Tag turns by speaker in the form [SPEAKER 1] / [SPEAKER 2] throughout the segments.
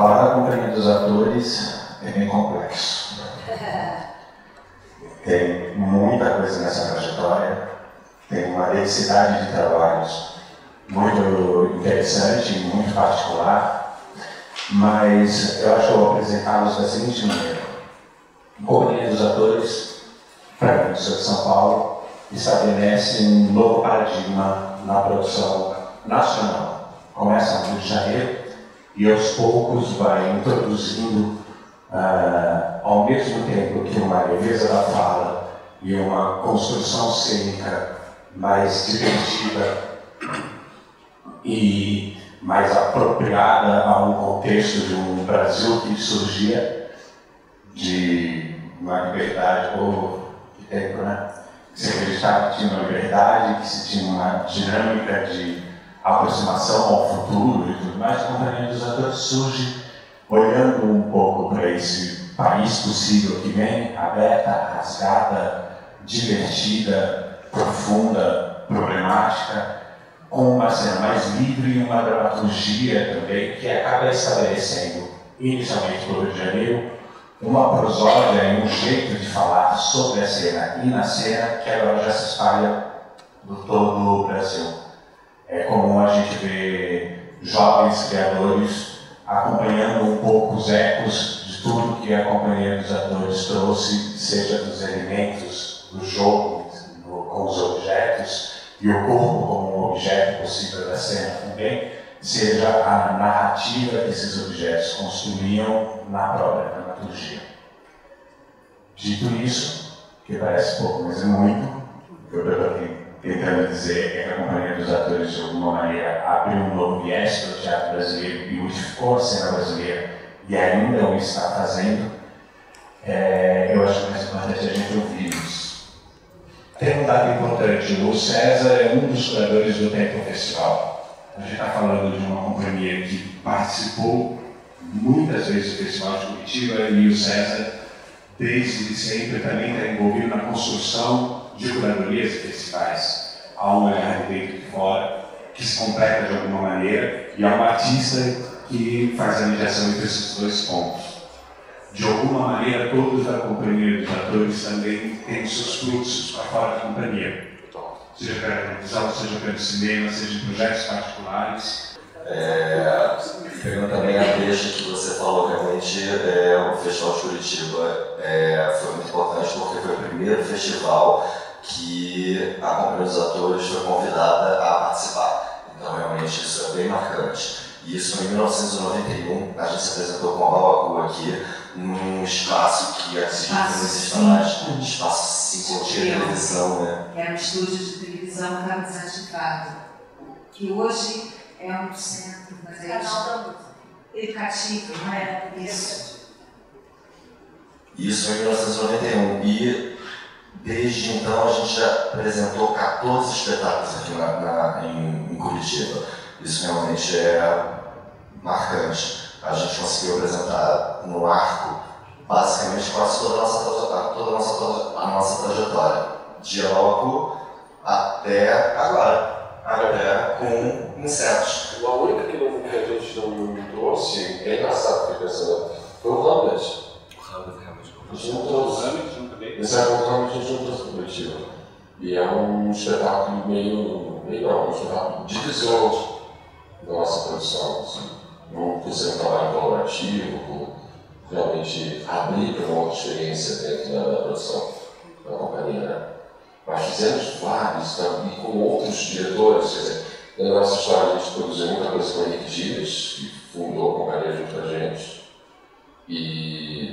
[SPEAKER 1] Falar da Companhia dos Atores é bem complexo. Tem muita coisa nessa trajetória, tem uma densidade de trabalhos muito interessante, muito particular, mas eu acho que eu vou apresentá-los da seguinte maneira. A Companhia dos Atores, para mim, sou de São Paulo, estabelece um novo paradigma na produção nacional. Começa no Rio de Janeiro e aos poucos vai introduzindo, ao mesmo tempo que uma leveza da fala e uma construção cênica mais divertida e mais apropriada a um contexto de um Brasil que surgia de uma liberdade, ou que tempo, né? Que se acreditava que tinha uma liberdade, que se tinha uma dinâmica de aproximação ao futuro e tudo mais. A Companhia dos Atores surge olhando um pouco para esse país possível que vem, aberta, rasgada, divertida, profunda, problemática, com uma cena mais livre e uma dramaturgia também que acaba estabelecendo, inicialmente pelo Rio de Janeiro, uma prosódia e um jeito de falar sobre a cena e na cena que agora já se espalha por todo o Brasil. É comum a gente ver jovens criadores acompanhando um pouco os ecos de tudo que a Companhia dos Atores trouxe, seja dos elementos do jogo com os objetos e o corpo como um objeto possível da cena também, seja a narrativa que esses objetos construíam na própria dramaturgia. Dito isso, que parece pouco, mas é muito, o que eu estou tentando dizer é que a Companhia dos Atores, de alguma maneira, abriu um novo viés para o teatro brasileiro e modificou a cena brasileira e ainda o está fazendo. Eu acho mais importante a gente ouvir isso. Tem um dado importante: o César é um dos curadores do Tempo Festival. A gente está falando de uma companhia que participou muitas vezes do Festival de Curitiba e o César, desde sempre, também está envolvido na construção de curadorias e festivais. Há um olhar de dentro e de fora que se completa de alguma maneira e há um artista que faz a mediação entre esses dois pontos. De alguma maneira, todos da Companhia dos Atores também têm seus fluxos para fora da companhia. Seja pela televisão, seja pelo cinema, seja em projetos particulares.
[SPEAKER 2] Pegando também a deixa que você falou, realmente o Festival de Curitiba foi muito importante porque foi o primeiro festival que a Companhia dos Atores foi convidada a participar. Então, realmente, isso é bem marcante. E isso, em 1991, a gente se apresentou com a Babacu aqui, num espaço que aqui não existe mais, espaço 5 de televisão, né?
[SPEAKER 3] Era um estúdio de televisão que estava desativado, que hoje é um centro, mas é educativo, não é? Isso.
[SPEAKER 2] Isso em 1991. E desde então a gente já apresentou 14 espetáculos aqui em Curitiba. Isso realmente é marcante. A gente conseguiu apresentar no arco basicamente quase toda a nossa trajetória, de logo até agora, até com insetos.
[SPEAKER 4] A única que a gente não trouxe, é engraçado, fiquei pensando, foi o Hamlet. A gente não trouxe. Esse é o Hamlet que a gente não trouxe para Curitiba. E é um espetáculo um espetáculo divisor da nossa produção. Assim. Não por ser um trabalho colaborativo, realmente abrir para uma outra experiência dentro da produção da companhia, né? Mas fizemos vários, e com outros diretores, quer dizer, na nossa história a gente produziu muita coisa com o Henrique Dias, que fundou a companhia junto com a gente.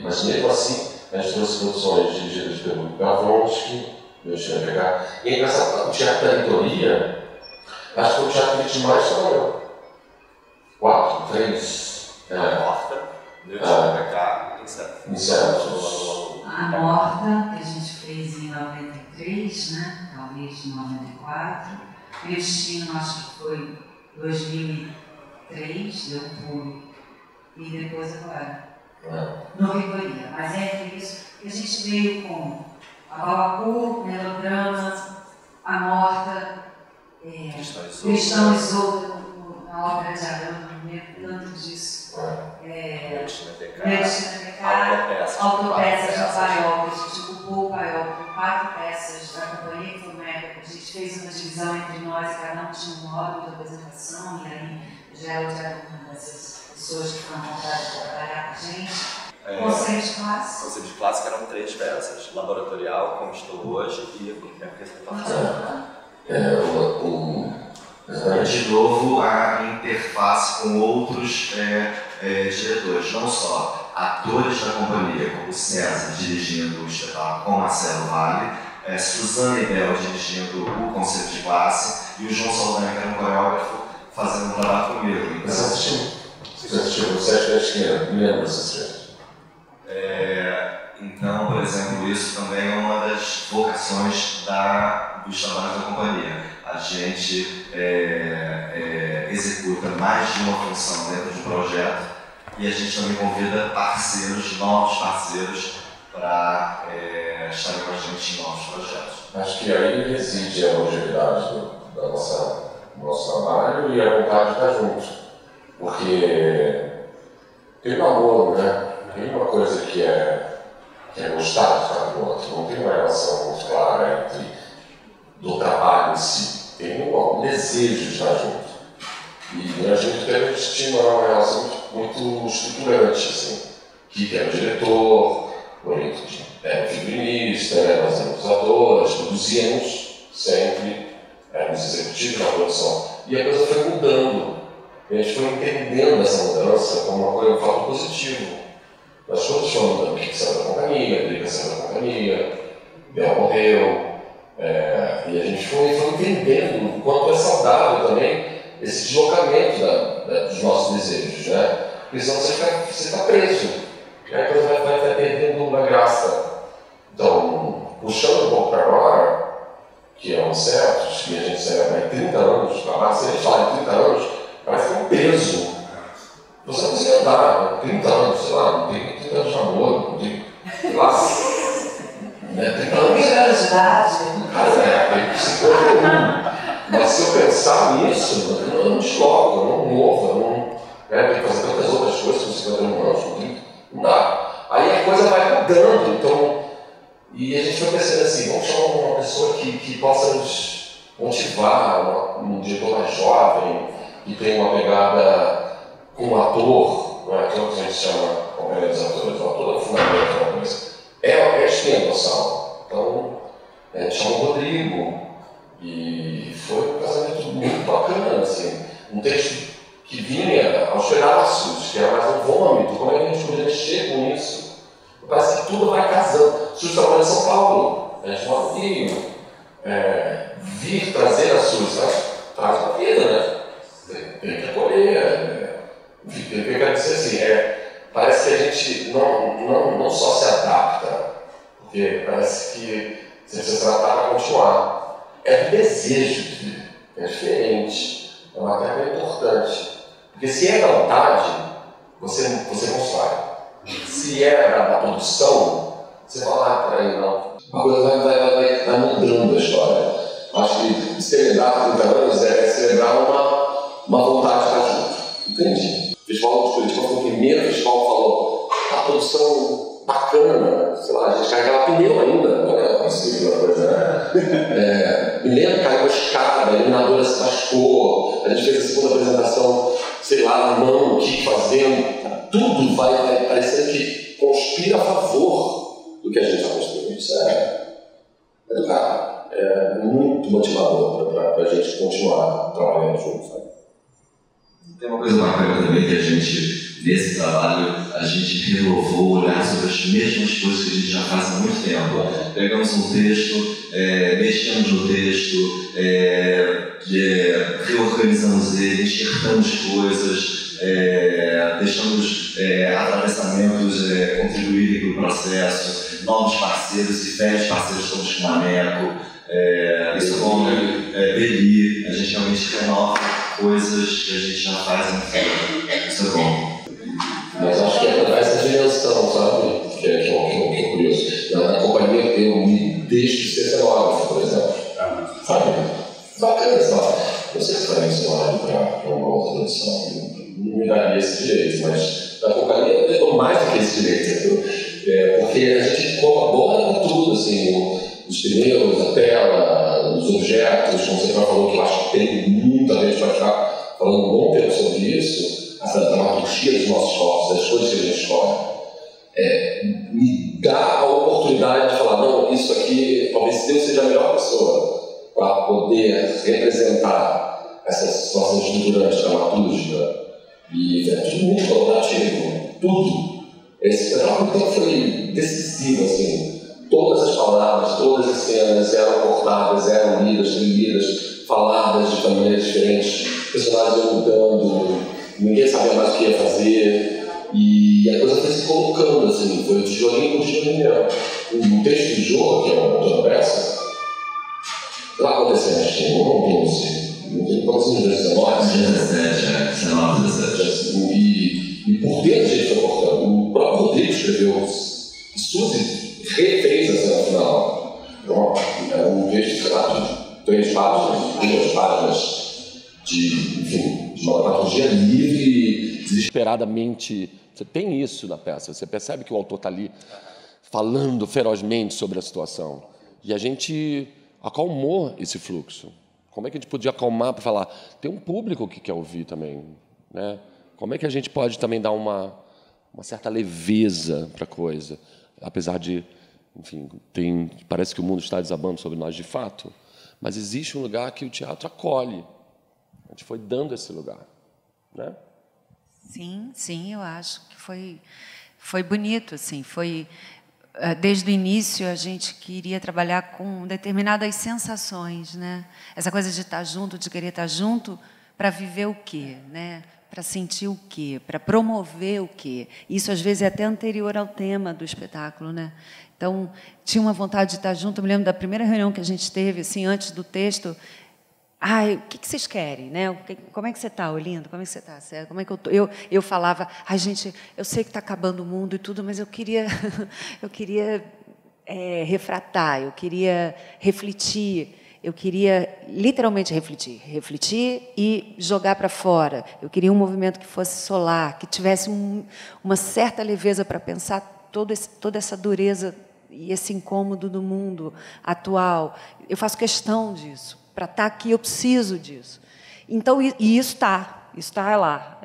[SPEAKER 4] Mas mesmo assim, a gente trouxe produções dirigidas pelo Gavronski, meu CNPK. E é engraçado, o Teatro da Editoria, acho que foi o teatro que a gente mais trabalhou. 4, 3. Insetos.
[SPEAKER 3] A Morta, que a gente fez em 93, né? Talvez em 94. O Destino, acho que foi 2003, deu um pulo. E depois agora. No Vigoria. Mas é isso que a gente veio com a Babacu, Melodrama, a Morta, Cristão Isolda, na obra de Arão, não lembro tanto disso. Autopeças no Paiol, a gente ocupou o Paiol com 4 peças da companhia, que foi uma época que a gente fez uma divisão entre nós, cada um tinha um módulo de apresentação, e aí o Gerald era uma dessas pessoas que foram vontade de trabalhar com a gente. Conceito de classe.
[SPEAKER 2] Conceito de classe, que eram 3 peças: laboratorial, como estou hoje, e o tempo que você está fazendo. De novo, a interface com outros diretores, não só atores da companhia, como o César dirigindo o espetáculo com Marcelo Vale, Suzana Bel dirigindo o conceito de classe e o João Saldanha, que era um coreógrafo, fazendo um trabalho comigo.
[SPEAKER 4] Então, você assistiu o Sete da Esquina? Me lembro desse
[SPEAKER 2] Então, por exemplo, isso também é uma das vocações dos trabalhos da companhia. A gente executa mais de uma função dentro de um projeto e a gente também convida parceiros, novos parceiros, para estarem com a gente em novos projetos.
[SPEAKER 4] Acho que aí reside a longevidade do nosso trabalho e a vontade de estar junto. Porque tem um amor, né? Tem uma coisa que é gostar de estar com o outro. Não tem uma relação muito clara do trabalho em si. Tem um desejo de estar junto. E a gente tinha uma relação muito estruturante, assim, que era o diretor, o figurinista, nós éramos os atores, produzíamos sempre, éramos executivos da produção. E a coisa foi mudando. E a gente foi entendendo essa mudança como uma coisa, um fato positivo. Nós todos fomos mudando. O que saiu da companhia, Drica saiu da companhia, Bel morreu. E a gente foi entendendo o quanto é saudável também esse deslocamento dos nossos desejos, né? Porque senão você está preso, aí a coisa vai perdendo uma graça. Então, puxando um pouco para agora, que é um certo, que a gente celebra em 30 anos, se a gente fala em 30 anos, parece que é um peso. Você não consegue andar, 30 anos, sei lá, não tem 30 anos de amor, não tem, sei lá, né? 30 anos
[SPEAKER 3] de idade.
[SPEAKER 4] Tem 51. Mas se eu pensar nisso, eu não desloco, eu não movo, eu não. Tem que fazer tantas outras coisas com 51 anos, não dá. Aí a coisa vai mudando, então. E a gente vai pensando assim: vamos chamar uma pessoa que possa nos motivar, um diretor mais jovem, que tem uma pegada com um ator, não é aquilo que a gente chama, como é dos atores, o ator é o fundamento da coisa. É experiência. Então, a gente chama o Rodrigo. E foi um casamento muito bacana, assim. Um texto que vinha aos pedaços, que era mais um vômito. Como é que a gente podia mexer com isso? Parece que tudo vai casando. Suzy trabalha em São Paulo, a gente mora no Rio. Vir trazer a Suzy traz uma vida, né? Tem que acolher. Eu quero dizer assim, parece que a gente não só se adapta, porque parece que você precisa se adaptar para continuar. É do desejo de viver, é diferente, é uma matéria importante. Porque se é da vontade, você constrói. Se é da produção, você fala, peraí, não. A coisa vai mudando a história. Acho que celebrar 30 anos é celebrar uma vontade de estar junto. Entende? O Festival de Curitiba foi o primeiro festival que falou a produção bacana, sei lá, a gente carregava pneu ainda, não é possível a coisa, né? Me lembro que caiu uma escada, a iluminadora se machucou, a gente fez a segunda apresentação, sei lá, na mão, o que fazendo, tudo vai parecendo que conspira a favor do que a gente está construindo. Isso é do cara, é muito motivador para a gente continuar trabalhando junto, sabe?
[SPEAKER 2] Tem uma coisa bacana também que a gente, nesse trabalho, a gente renovou o olhar sobre as mesmas coisas que a gente já faz há muito tempo. Pegamos um texto, mexemos no texto, reorganizamos ele, enxertamos coisas, deixamos atravessamentos contribuírem para o processo, novos parceiros e velhos parceiros como o Maneco, Beli, a gente realmente renova coisas que a gente já faz há muito tempo. Isso é bom.
[SPEAKER 4] Mas acho que é essa dimensão, sabe? Que é curioso. Na companhia eu me deixo de ser cenógrafo, por exemplo. Sabe? Bacana, sabe? Eu sei que faria cenógrafo para uma outra produção. me daria esse direito, mas a companhia eu dou mais do que esse direito, porque a gente colabora com tudo, assim, os pneus, a tela, os objetos, como você falou, que eu acho que tem muita gente vai ficar falando um bom tempo sobre isso, a dramaturgia dos nossos corpos, das coisas que a gente escolhe. Me dá a oportunidade de falar, não, isso aqui, talvez Deus seja a melhor pessoa para poder representar essa situação estruturante, dramatúrgica, e é tudo muito colaborativo, tudo. Esse espetáculo foi decisivo, assim. Todas as palavras, todas as cenas eram cortadas, eram lidas, relidas, faladas de maneiras diferentes, personagens iam mudando, ninguém sabia mais o que ia fazer, e a coisa foi se colocando, assim, foi tijolinho por tijolinho. O texto do jogo, que é uma peça, lá acontecendo, acho que não tem quantos anos, 19, 17. E por dentro a gente foi cortando. O próprio Rodrigo escreveu, Suzy refez a cena final. Então, é um texto, sei lá, de 3 páginas, 2 páginas, de uma dramaturgia livre, desesperadamente. Você tem isso na peça, você percebe que o autor está ali falando ferozmente sobre a situação. E a gente acalmou esse fluxo. Como é que a gente podia acalmar para falar? Tem um público que quer ouvir também, né? Como é que a gente pode também dar uma certa leveza para a coisa? Apesar de, enfim, parece que o mundo está desabando sobre nós de fato, mas existe um lugar que o teatro acolhe. A gente foi dando esse lugar, né?
[SPEAKER 3] Sim, eu acho que foi bonito, assim, foi desde o início a gente queria trabalhar com determinadas sensações, né? Essa coisa de estar junto, de querer estar junto para viver o quê, né? Para sentir o quê, para promover o quê. Isso às vezes é até anterior ao tema do espetáculo, né? Então tinha uma vontade de estar junto. Eu me lembro da primeira reunião que a gente teve, assim, antes do texto. O que vocês querem, né? Como é que você está, Olinda? Como é que você está? Como é que eu tô? Eu falava, gente, eu sei que está acabando o mundo e tudo, mas eu queria refratar, eu queria refletir, eu queria literalmente refletir e jogar para fora. Eu queria um movimento que fosse solar, que tivesse uma certa leveza para pensar toda essa dureza e esse incômodo do mundo atual. Eu faço questão disso. Para estar aqui, eu preciso disso. Então, e isso está lá.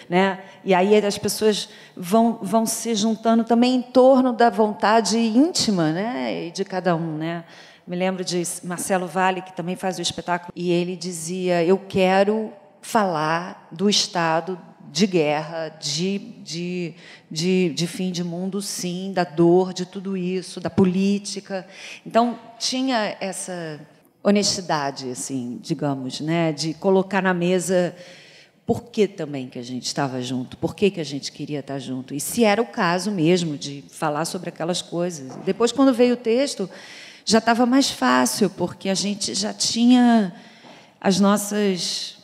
[SPEAKER 3] Né? E aí as pessoas vão se juntando também em torno da vontade íntima, né, de cada um. Né? Me lembro de Marcelo Valle, que também faz o espetáculo, e ele dizia, eu quero falar do estado de guerra, de fim de mundo, sim, da dor, de tudo isso, da política. Então, tinha essa honestidade, assim, digamos, né, de colocar na mesa por que também que a gente estava junto, por que a gente queria estar junto, e se era o caso mesmo de falar sobre aquelas coisas. Depois, quando veio o texto, já estava mais fácil, porque a gente já tinha as nossas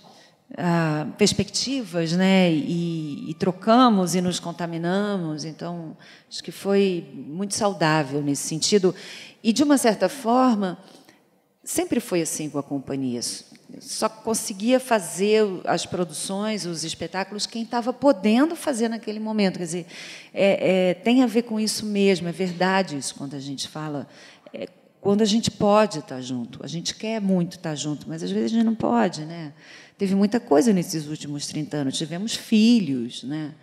[SPEAKER 3] perspectivas, né, e trocamos e nos contaminamos. Então, acho que foi muito saudável nesse sentido. E, de uma certa forma, sempre foi assim com a companhia. Só conseguia fazer as produções, os espetáculos, quem estava podendo fazer naquele momento. Quer dizer, tem a ver com isso mesmo, é verdade isso, quando a gente fala. Quando a gente pode estar junto. A gente quer muito estar junto, mas, às vezes, a gente não pode. Né? Teve muita coisa nesses últimos 30 anos. Tivemos filhos. Né?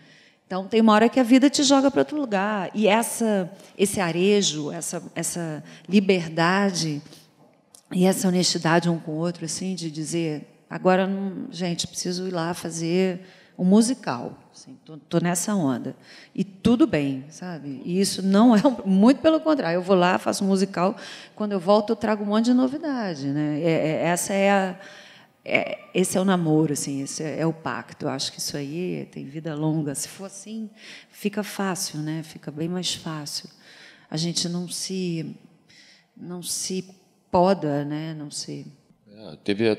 [SPEAKER 3] Então, tem uma hora que a vida te joga para outro lugar. E esse arejo, essa liberdade e essa honestidade um com o outro, assim, de dizer, agora, gente, preciso ir lá fazer um musical. Assim, tô nessa onda. E tudo bem, sabe? E isso não é... Muito pelo contrário. Eu vou lá, faço um musical, quando eu volto, eu trago um monte de novidade. Né? Esse é o namoro, assim, esse é o pacto. Eu acho que isso aí tem vida longa. Se for assim, fica fácil, né? Fica bem mais fácil. A gente não se poda, né? Não sei.
[SPEAKER 5] Teve,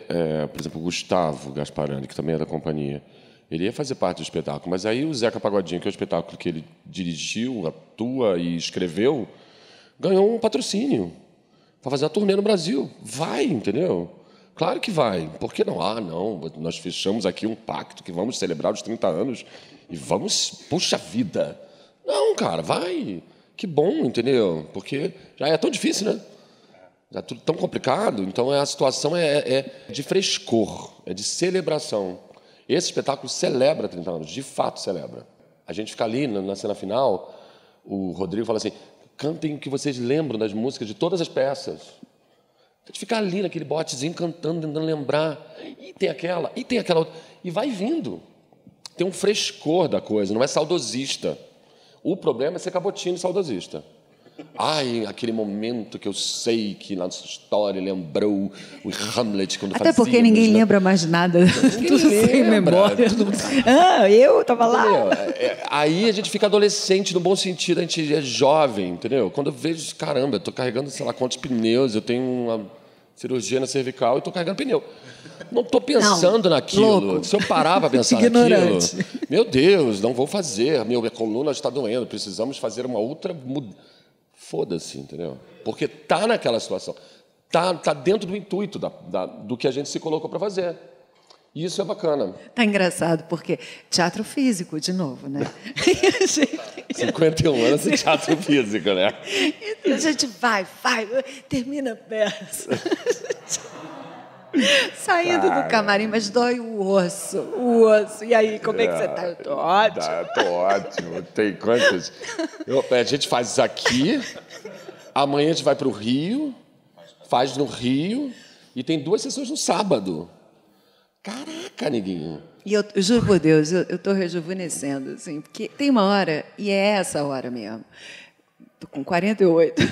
[SPEAKER 5] por exemplo, o Gustavo Gasparani, que também é da companhia. Ele ia fazer parte do espetáculo, mas aí o Zeca Pagodinho, que é o espetáculo que ele dirigiu, atua e escreveu, ganhou um patrocínio para fazer a turnê no Brasil. Vai, entendeu? Claro que vai. Por que não? Ah, não, nós fechamos aqui um pacto que vamos celebrar os 30 anos e vamos... Puxa vida! Não, cara, vai. Que bom, entendeu? Porque já é tão difícil, né? Já é tudo tão complicado. Então, a situação é de frescor, é de celebração. Esse espetáculo celebra 30 anos, de fato celebra. A gente fica ali na cena final, o Rodrigo fala assim, cantem o que vocês lembram das músicas de todas as peças. A gente fica ali naquele botezinho cantando, tentando lembrar. E tem aquela outra. E vai vindo. Tem um frescor da coisa, não é saudosista. O problema é ser cabotino e saudosista. Ai, aquele momento que eu sei que na nossa história lembrou o Hamlet quando fazia.
[SPEAKER 6] Até porque ninguém lembra mais nada. Tudo sem memória. Eu estava lá.
[SPEAKER 5] Aí a gente fica adolescente no bom sentido, a gente é jovem, entendeu? Quando eu vejo, caramba, eu estou carregando, sei lá, quantos pneus, eu tenho uma cirurgia na cervical e estou carregando pneu. Não estou pensando naquilo.
[SPEAKER 6] Louco.
[SPEAKER 5] Se eu parar para pensar naquilo, meu Deus, não vou fazer, minha coluna está doendo, precisamos fazer uma outra mudança. Foda-se, entendeu? Porque tá naquela situação. Tá dentro do intuito do que a gente se colocou para fazer. E isso é bacana.
[SPEAKER 6] Tá engraçado, porque teatro físico, de novo, né?
[SPEAKER 5] 51 anos de teatro físico, né?
[SPEAKER 6] E a gente vai, termina a peça. Saindo do camarim, mas dói o osso. E aí, como é que você tá? Eu tô ótimo.
[SPEAKER 5] Tô ótimo. Tem quantas? A gente faz isso aqui, amanhã a gente vai para o Rio, faz no Rio, e tem 2 sessões no sábado. Caraca, neguinho.
[SPEAKER 6] E eu juro por Deus, eu estou rejuvenescendo, assim, porque tem uma hora, e é essa hora mesmo, estou com 48,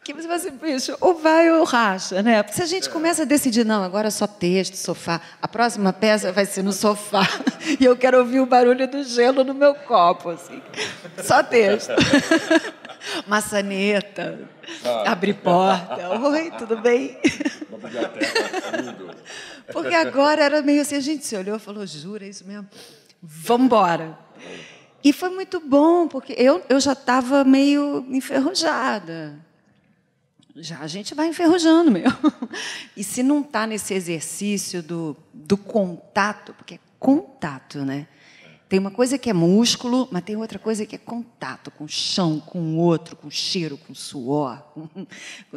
[SPEAKER 6] que você vai assim, bicho, ou vai ou racha, né? Porque se a gente começa a decidir, não, agora é só texto, sofá, a próxima peça vai ser no sofá, e eu quero ouvir o barulho do gelo no meu copo, assim, só texto. Maçaneta, abrir porta, oi, tudo bem?
[SPEAKER 5] Uma biblioteca, tudo.
[SPEAKER 6] Porque agora era meio assim, a gente se olhou e falou, jura, é isso mesmo? Vamos embora. E foi muito bom, porque eu já estava meio enferrujada. Já a gente vai enferrujando mesmo. E se não está nesse exercício do contato, porque é contato, né? Tem uma coisa que é músculo, mas tem outra coisa que é contato com o chão, com o outro, com o cheiro, com o suor,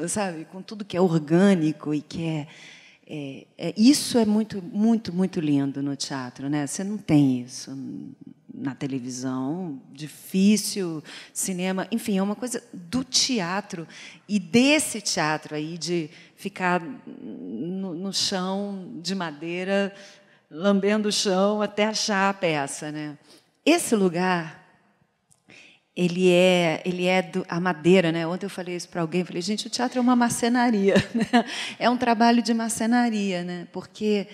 [SPEAKER 6] sabe? Com tudo que é orgânico e que isso é muito, muito, muito lindo no teatro, né? Você não tem isso na televisão, difícil, cinema, enfim, é uma coisa do teatro e desse teatro aí de ficar no chão de madeira, lambendo o chão até achar a peça, né? Esse lugar, ele é a madeira, né? Ontem eu falei isso para alguém, falei, gente, o teatro é uma marcenaria, né? É um trabalho de marcenaria, né? Porque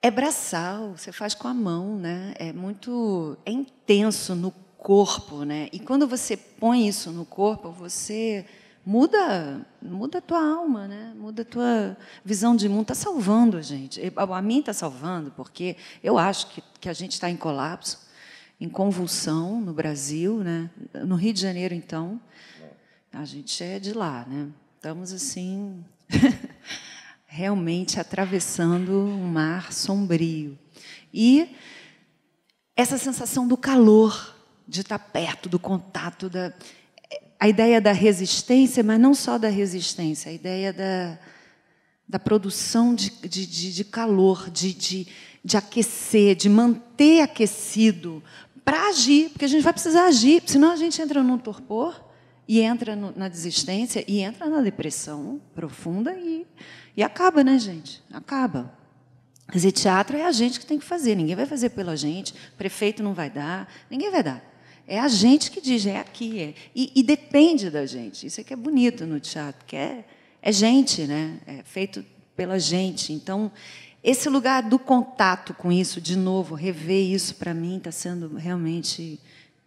[SPEAKER 6] é braçal, você faz com a mão, né? É intenso no corpo, né? E quando você põe isso no corpo, você muda a tua alma, né? Muda a tua visão de mundo. Está salvando a gente. A mim está salvando, porque eu acho que a gente está em colapso, em convulsão no Brasil, né? No Rio de Janeiro, então, a gente é de lá, né? Estamos assim realmente atravessando um mar sombrio. E essa sensação do calor, de estar perto, do contato, a ideia da resistência, mas não só da resistência, a ideia da produção de calor, de aquecer, de manter aquecido, para agir, porque a gente vai precisar agir, senão a gente entra num torpor, e entra na desistência, e entra na depressão profunda, e acaba, né, gente? Acaba. Quer dizer, teatro é a gente que tem que fazer, ninguém vai fazer pela gente, o prefeito não vai dar, ninguém vai dar. É a gente que diz, é aqui. E depende da gente. Isso é que é bonito no teatro, porque é gente, né? É feito pela gente. Então, esse lugar do contato com isso, de novo, rever isso, para mim, está sendo realmente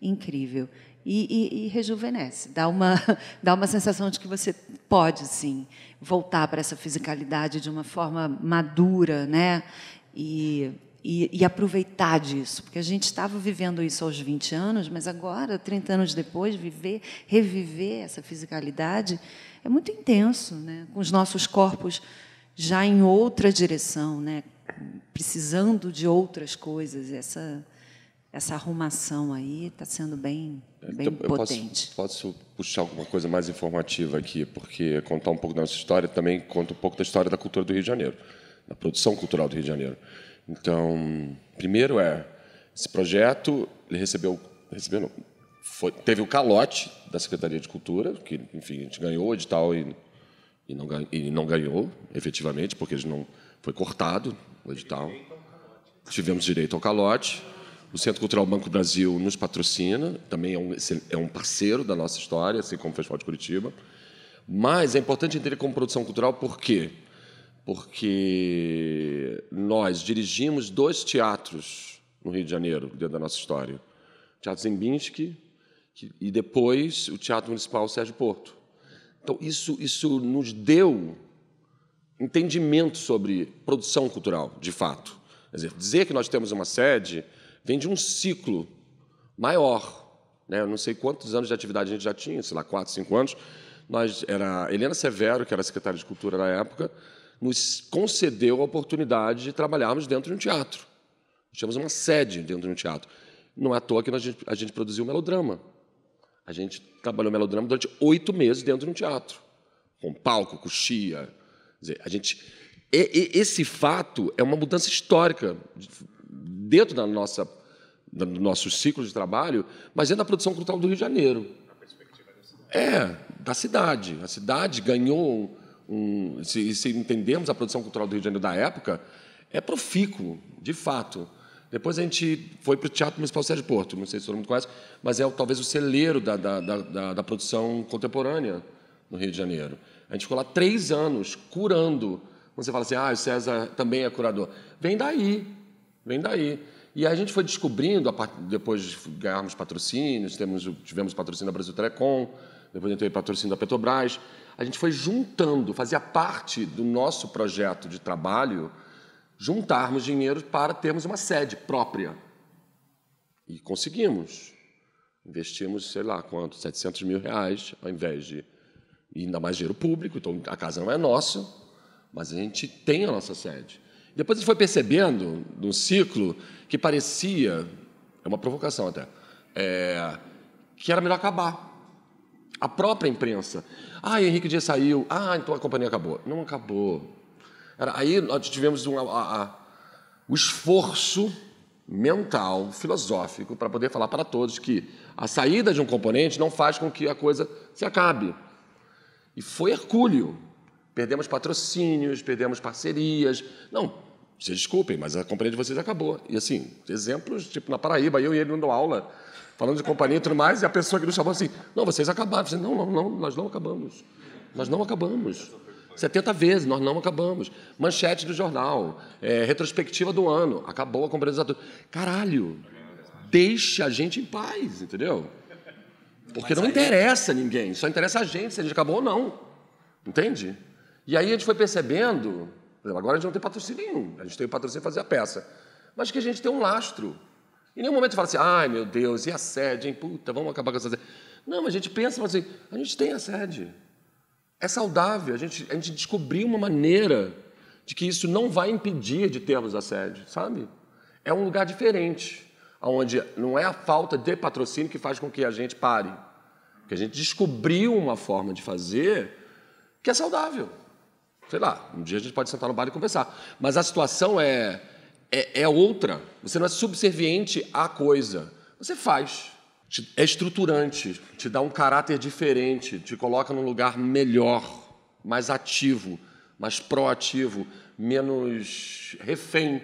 [SPEAKER 6] incrível. E rejuvenesce, dá uma sensação de que você pode, sim, voltar para essa fisicalidade de uma forma madura, né? E aproveitar disso, porque a gente estava vivendo isso aos 20 anos, mas agora, 30 anos depois, reviver essa fisicalidade é muito intenso, né? Com os nossos corpos já em outra direção, né? Precisando de outras coisas. Essa arrumação aí está sendo bem
[SPEAKER 5] Então,
[SPEAKER 6] potente.
[SPEAKER 5] Posso puxar alguma coisa mais informativa aqui, porque contar um pouco da nossa história também conta um pouco da história da cultura do Rio de Janeiro, da produção cultural do Rio de Janeiro. Então, primeiro esse projeto, ele teve o calote da Secretaria de Cultura, que, enfim, a gente ganhou o edital e não ganhou, efetivamente, porque foi cortado o edital. Tivemos direito ao calote. O Centro Cultural Banco do Brasil nos patrocina, também é um parceiro da nossa história, assim como o Festival de Curitiba. Mas é importante entender como produção cultural, por quê? Porque nós dirigimos 2 teatros no Rio de Janeiro, dentro da nossa história. O Teatro Ziembinski e depois o Teatro Municipal Sérgio Porto. Então, isso nos deu entendimento sobre produção cultural, de fato. Quer dizer que nós temos uma sede vem de um ciclo maior. Né? Eu não sei quantos anos de atividade a gente já tinha, sei lá, 4, 5 anos. Era a Helena Severo, que era a secretária de Cultura na época, nos concedeu a oportunidade de trabalharmos dentro de um teatro. Nós tínhamos uma sede dentro de um teatro. Não é à toa que a gente produziu Melodrama. A gente trabalhou Melodrama durante 8 meses dentro de um teatro, com palco, coxia. Quer dizer, esse fato é uma mudança histórica dentro do nosso ciclo de trabalho, mas é da produção cultural do Rio de Janeiro. Da cidade. A cidade ganhou se entendermos a produção cultural do Rio de Janeiro da época, é profícuo, de fato. Depois a gente foi para o Teatro Municipal Sérgio Porto, não sei se todo mundo conhece, mas é talvez o celeiro da produção contemporânea no Rio de Janeiro. A gente ficou lá 3 anos curando. Quando você fala assim, o César também é curador. Vem daí. E a gente foi descobrindo, depois de ganharmos patrocínios, tivemos patrocínio da Brasil Telecom, depois a gente teve patrocínio da Petrobras, a gente foi juntando, fazia parte do nosso projeto de trabalho, juntarmos dinheiro para termos uma sede própria. E conseguimos. Investimos, sei lá quanto, R$700 mil, ao invés de... E ainda mais dinheiro público, então a casa não é nossa, mas a gente tem a nossa sede. Depois a gente foi percebendo, num ciclo, que parecia, é uma provocação até, que era melhor acabar. A própria imprensa. Henrique Dias saiu. Então a companhia acabou. Não acabou. Aí nós tivemos o esforço mental, filosófico, para poder falar para todos que a saída de um componente não faz com que a coisa se acabe. E foi hercúleo. Perdemos patrocínios, perdemos parcerias. Não, vocês desculpem, mas a companhia de vocês acabou. E, assim, exemplos, tipo na Paraíba, eu e ele dando aula, falando de companhia e tudo mais, e a pessoa que nos chamou assim, não, vocês acabaram. Eu falei, não, nós não acabamos. Nós não acabamos. 70 vezes, nós não acabamos. Manchete do jornal, retrospectiva do ano, acabou a companhia dos atores. Caralho, deixa a gente em paz, entendeu? Porque não interessa a ninguém, só interessa a gente se a gente acabou ou não. Entende? E aí a gente foi percebendo, por exemplo, agora a gente não tem patrocínio nenhum, a gente tem o patrocínio para fazer a peça, mas que a gente tem um lastro. Em nenhum momento fala assim, meu Deus, e a sede, hein? Puta, vamos acabar com essa sede. Não, a gente pensa assim, a gente tem a sede. É saudável, a gente descobriu uma maneira de que isso não vai impedir de termos a sede, sabe? É um lugar diferente, onde não é a falta de patrocínio que faz com que a gente pare. Porque a gente descobriu uma forma de fazer que é saudável. Sei lá, um dia a gente pode sentar no bar e conversar. Mas a situação é outra. Você não é subserviente à coisa. Você faz. É estruturante, te dá um caráter diferente, te coloca num lugar melhor, mais ativo, mais proativo, menos refém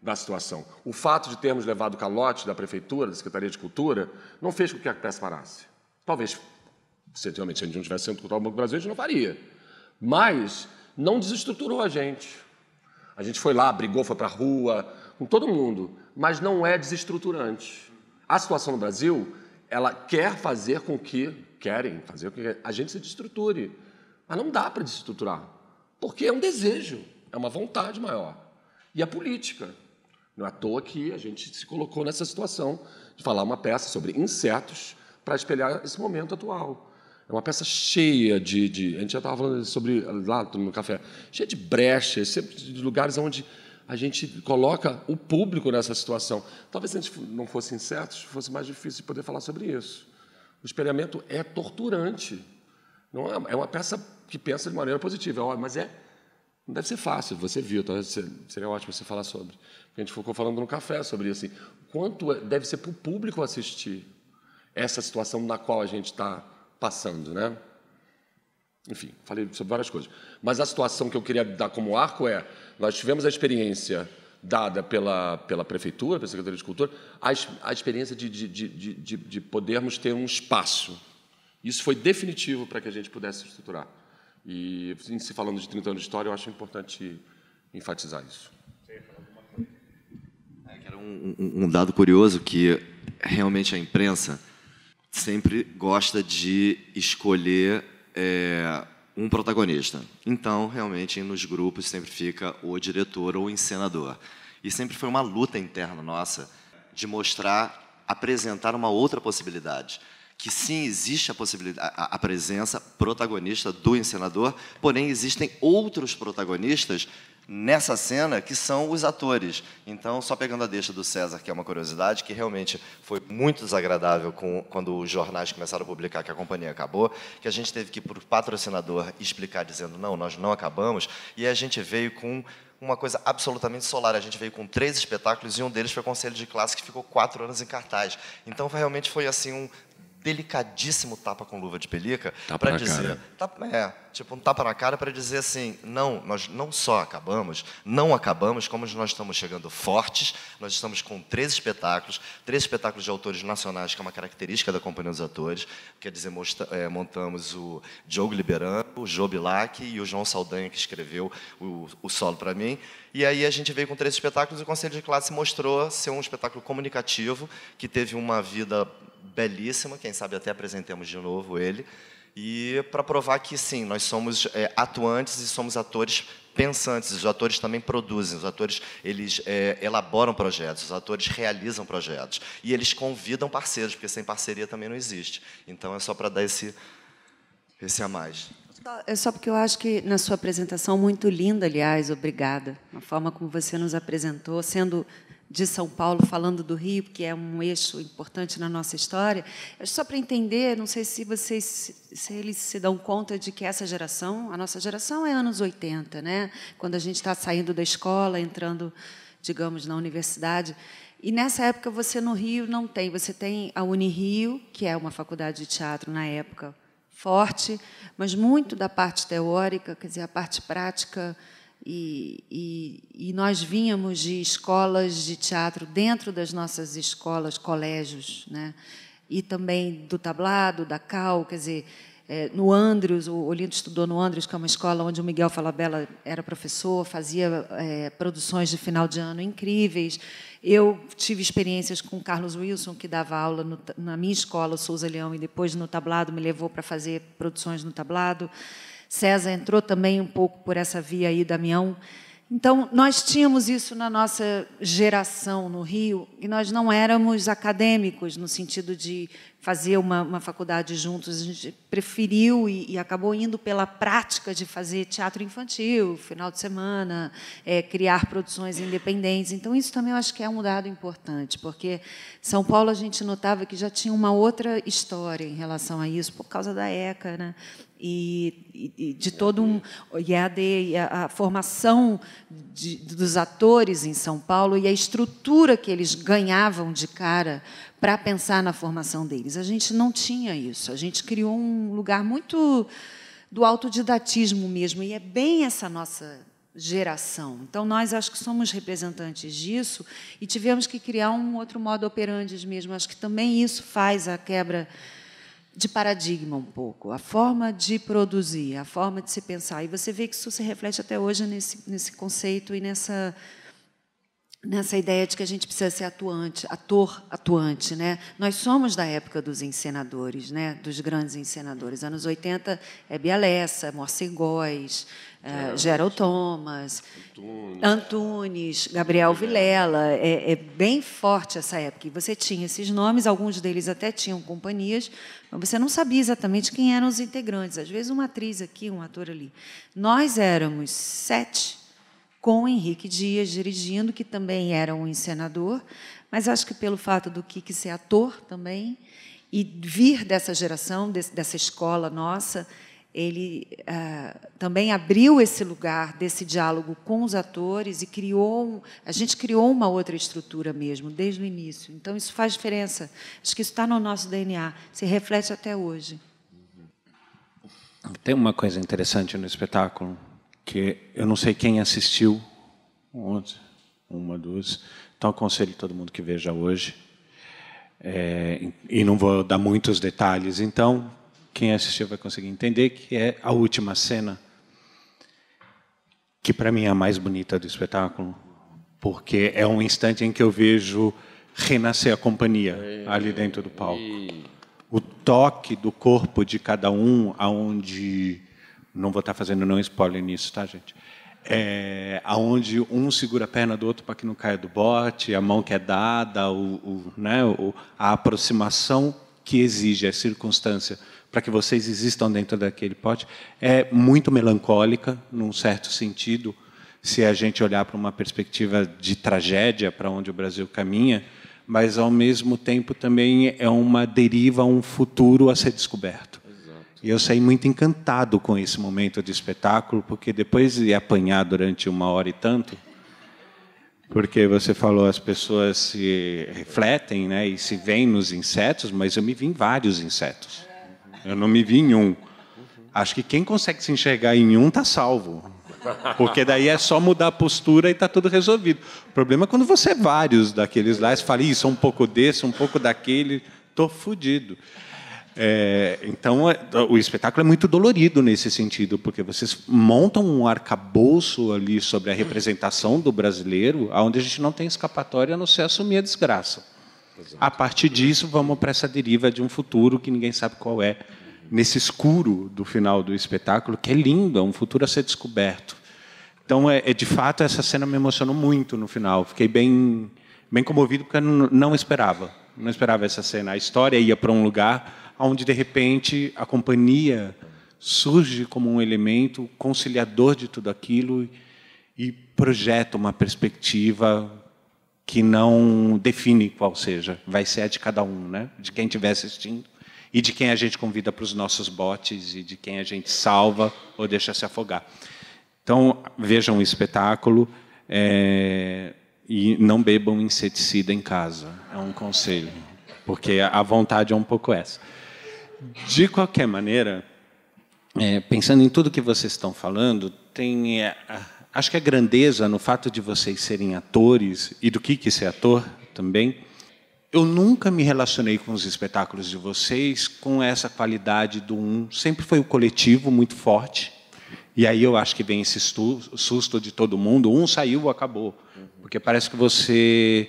[SPEAKER 5] da situação. O fato de termos levado o calote da Prefeitura, da Secretaria de Cultura, não fez com que a peça parasse. Talvez, se a gente não tivesse Centro Cultural do Banco do Brasil, a gente não faria. Mas não desestruturou a gente. A gente foi lá, brigou, foi para a rua, com todo mundo, mas não é desestruturante. A situação no Brasil, ela querem fazer com que a gente se desestruture. Mas não dá para desestruturar, porque é um desejo, é uma vontade maior. E a política. Não é à toa que a gente se colocou nessa situação de falar uma peça sobre insetos para espelhar esse momento atual. É uma peça cheia de... A gente já estava falando sobre, lá no café, cheia de brechas, sempre de lugares onde a gente coloca o público nessa situação. Talvez se a gente não fosse incertos, fosse mais difícil de poder falar sobre isso. O espelhamento é torturante. Não é uma peça que pensa de maneira positiva, mas não deve ser fácil. Você viu, então seria ótimo você falar sobre. A gente ficou falando no café sobre isso. Assim, quanto deve ser para o público assistir essa situação na qual a gente está passando, né? Enfim, falei sobre várias coisas. Mas a situação que eu queria dar como arco nós tivemos a experiência dada pela prefeitura, pela Secretaria de Cultura, a experiência de podermos ter um espaço. Isso foi definitivo para que a gente pudesse estruturar. E, se falando de 30 anos de história, eu acho importante enfatizar isso.
[SPEAKER 2] Era um dado curioso que realmente a imprensa sempre gosta de escolher um protagonista. Então, realmente, nos grupos sempre fica o diretor ou o encenador. E sempre foi uma luta interna nossa de apresentar uma outra possibilidade. Que sim, existe a possibilidade, a presença protagonista do encenador, porém existem outros protagonistas nessa cena que são os atores. Então, só pegando a deixa do César, que é uma curiosidade, que realmente foi muito desagradável quando os jornais começaram a publicar que a companhia acabou, que a gente teve que ir para o patrocinador explicar, dizendo, não, nós não acabamos, e a gente veio com uma coisa absolutamente solar. A gente veio com 3 espetáculos e um deles foi Conselho de Classe, que ficou 4 anos em cartaz. Então, realmente foi assim um delicadíssimo tapa com luva de pelica para dizer, tipo um tapa na cara para dizer assim, não, nós não só não acabamos, como nós estamos chegando fortes, nós estamos com 3 espetáculos de autores nacionais, que é uma característica da Companhia dos Atores, quer dizer, montamos o Diogo Liberano, o Jô Bilac e o João Saldanha, que escreveu o solo para mim, e aí a gente veio com 3 espetáculos e o Conselho de Classe mostrou ser um espetáculo comunicativo, que teve uma vida belíssima, quem sabe até apresentemos de novo ele, e para provar que, sim, nós somos atuantes e somos atores pensantes, os atores também produzem, os atores eles elaboram projetos, os atores realizam projetos, e eles convidam parceiros, porque sem parceria também não existe. Então, é só para dar esse a mais.
[SPEAKER 6] É só porque eu acho que, na sua apresentação, muito linda, aliás, obrigada, a forma como você nos apresentou, sendo de São Paulo, falando do Rio, que é um eixo importante na nossa história. Só para entender, não sei se eles se dão conta de que essa geração, a nossa geração é anos 80, né? Quando a gente está saindo da escola, entrando, digamos, na universidade. E, nessa época, você no Rio não tem. Você tem a Unirio, que é uma faculdade de teatro, na época, forte, mas muito da parte teórica, quer dizer, a parte prática. E nós vínhamos de escolas de teatro dentro das nossas escolas, colégios, né? E também do tablado, da CAU, quer dizer, no Andrews, o Olinto estudou no Andrews, que é uma escola onde o Miguel Falabella era professor, fazia produções de final de ano incríveis. Eu tive experiências com o Carlos Wilson, que dava aula na minha escola, o Souza Leão, e depois no tablado me levou para fazer produções no tablado. César entrou também um pouco por essa via aí, Damião. Então, nós tínhamos isso na nossa geração no Rio, e nós não éramos acadêmicos, no sentido de fazer uma faculdade juntos. A gente preferiu e acabou indo pela prática de fazer teatro infantil, final de semana, criar produções independentes. Então, isso também eu acho que é um dado importante, porque São Paulo a gente notava que já tinha uma outra história em relação a isso, por causa da ECA, né? E de todo um IAD, e a formação dos atores em São Paulo e a estrutura que eles ganhavam de cara para pensar na formação deles. A gente não tinha isso. A gente criou um lugar muito do autodidatismo mesmo, e é bem essa nossa geração. Então, nós acho que somos representantes disso e tivemos que criar um outro modo operandi mesmo. Acho que também isso faz a quebra de paradigma um pouco, a forma de produzir, a forma de se pensar. E você vê que isso se reflete até hoje nesse conceito e nessa ideia de que a gente precisa ser ator atuante, né? Nós somos da época dos encenadores, né? Dos grandes encenadores. Anos 80 é Bia Lessa, Morcey Góes, Gerald Thomas, Antunes, Gabriel Vilela. É bem forte essa época. E você tinha esses nomes, alguns deles até tinham companhias, mas você não sabia exatamente quem eram os integrantes. Às vezes uma atriz aqui, um ator ali. Nós éramos 7, com Henrique Dias dirigindo, que também era um encenador, mas acho que pelo fato do Kiki ser ator também, e vir dessa geração, dessa escola nossa, ele também abriu esse lugar desse diálogo com os atores e a gente criou uma outra estrutura mesmo, desde o início. Então, isso faz diferença. Acho que isso está no nosso DNA, se reflete até hoje.
[SPEAKER 7] Tem uma coisa interessante no espetáculo, que eu não sei quem assistiu ontem, uma, duas, então aconselho todo mundo que veja hoje, e não vou dar muitos detalhes, então quem assistiu vai conseguir entender, que é a última cena, que para mim é a mais bonita do espetáculo, porque é um instante em que eu vejo renascer a companhia ali dentro do palco. O toque do corpo de cada um, aonde... Não vou estar fazendo nenhum spoiler nisso, tá, gente? Aonde um segura a perna do outro para que não caia do bote, a mão que é dada, a aproximação que exige, a circunstância para que vocês existam dentro daquele pote, é muito melancólica, num certo sentido, se a gente olhar para uma perspectiva de tragédia, para onde o Brasil caminha, mas, ao mesmo tempo, também é uma deriva a um futuro a ser descoberto. E eu saí muito encantado com esse momento de espetáculo, porque depois de apanhar durante 1 hora e tanto, porque você falou, as pessoas se refletem, né, e se veem nos insetos, mas eu me vi em vários insetos. Eu não me vi em um. Acho que quem consegue se enxergar em um está salvo, porque daí é só mudar a postura e está tudo resolvido. O problema é quando você é vários daqueles lá, você fala, isso, um pouco desse, um pouco daquele, estou fodido. Então, o espetáculo é muito dolorido nesse sentido, porque vocês montam um arcabouço ali sobre a representação do brasileiro, onde a gente não tem escapatória a não ser assumir a desgraça. Exato. A partir disso, vamos para essa deriva de um futuro que ninguém sabe qual é, nesse escuro do final do espetáculo, que é lindo, é um futuro a ser descoberto. Então, de fato, essa cena me emocionou muito no final. Fiquei bem comovido, porque eu não esperava essa cena. A história ia para um lugar onde, de repente, a companhia surge como um elemento conciliador de tudo aquilo e projeta uma perspectiva que não define qual seja. Vai ser a de cada um, né? De quem estiver assistindo e de quem a gente convida para os nossos botes e de quem a gente salva ou deixa se afogar. Então, vejam o espetáculo e não bebam inseticida em casa. É um conselho, porque a vontade é um pouco essa. De qualquer maneira, pensando em tudo que vocês estão falando, acho que a grandeza no fato de vocês serem atores, e do que ser ator também. Eu nunca me relacionei com os espetáculos de vocês com essa qualidade do um. Sempre foi o coletivo muito forte. E aí eu acho que vem esse susto de todo mundo. Um saiu, acabou. Porque parece que você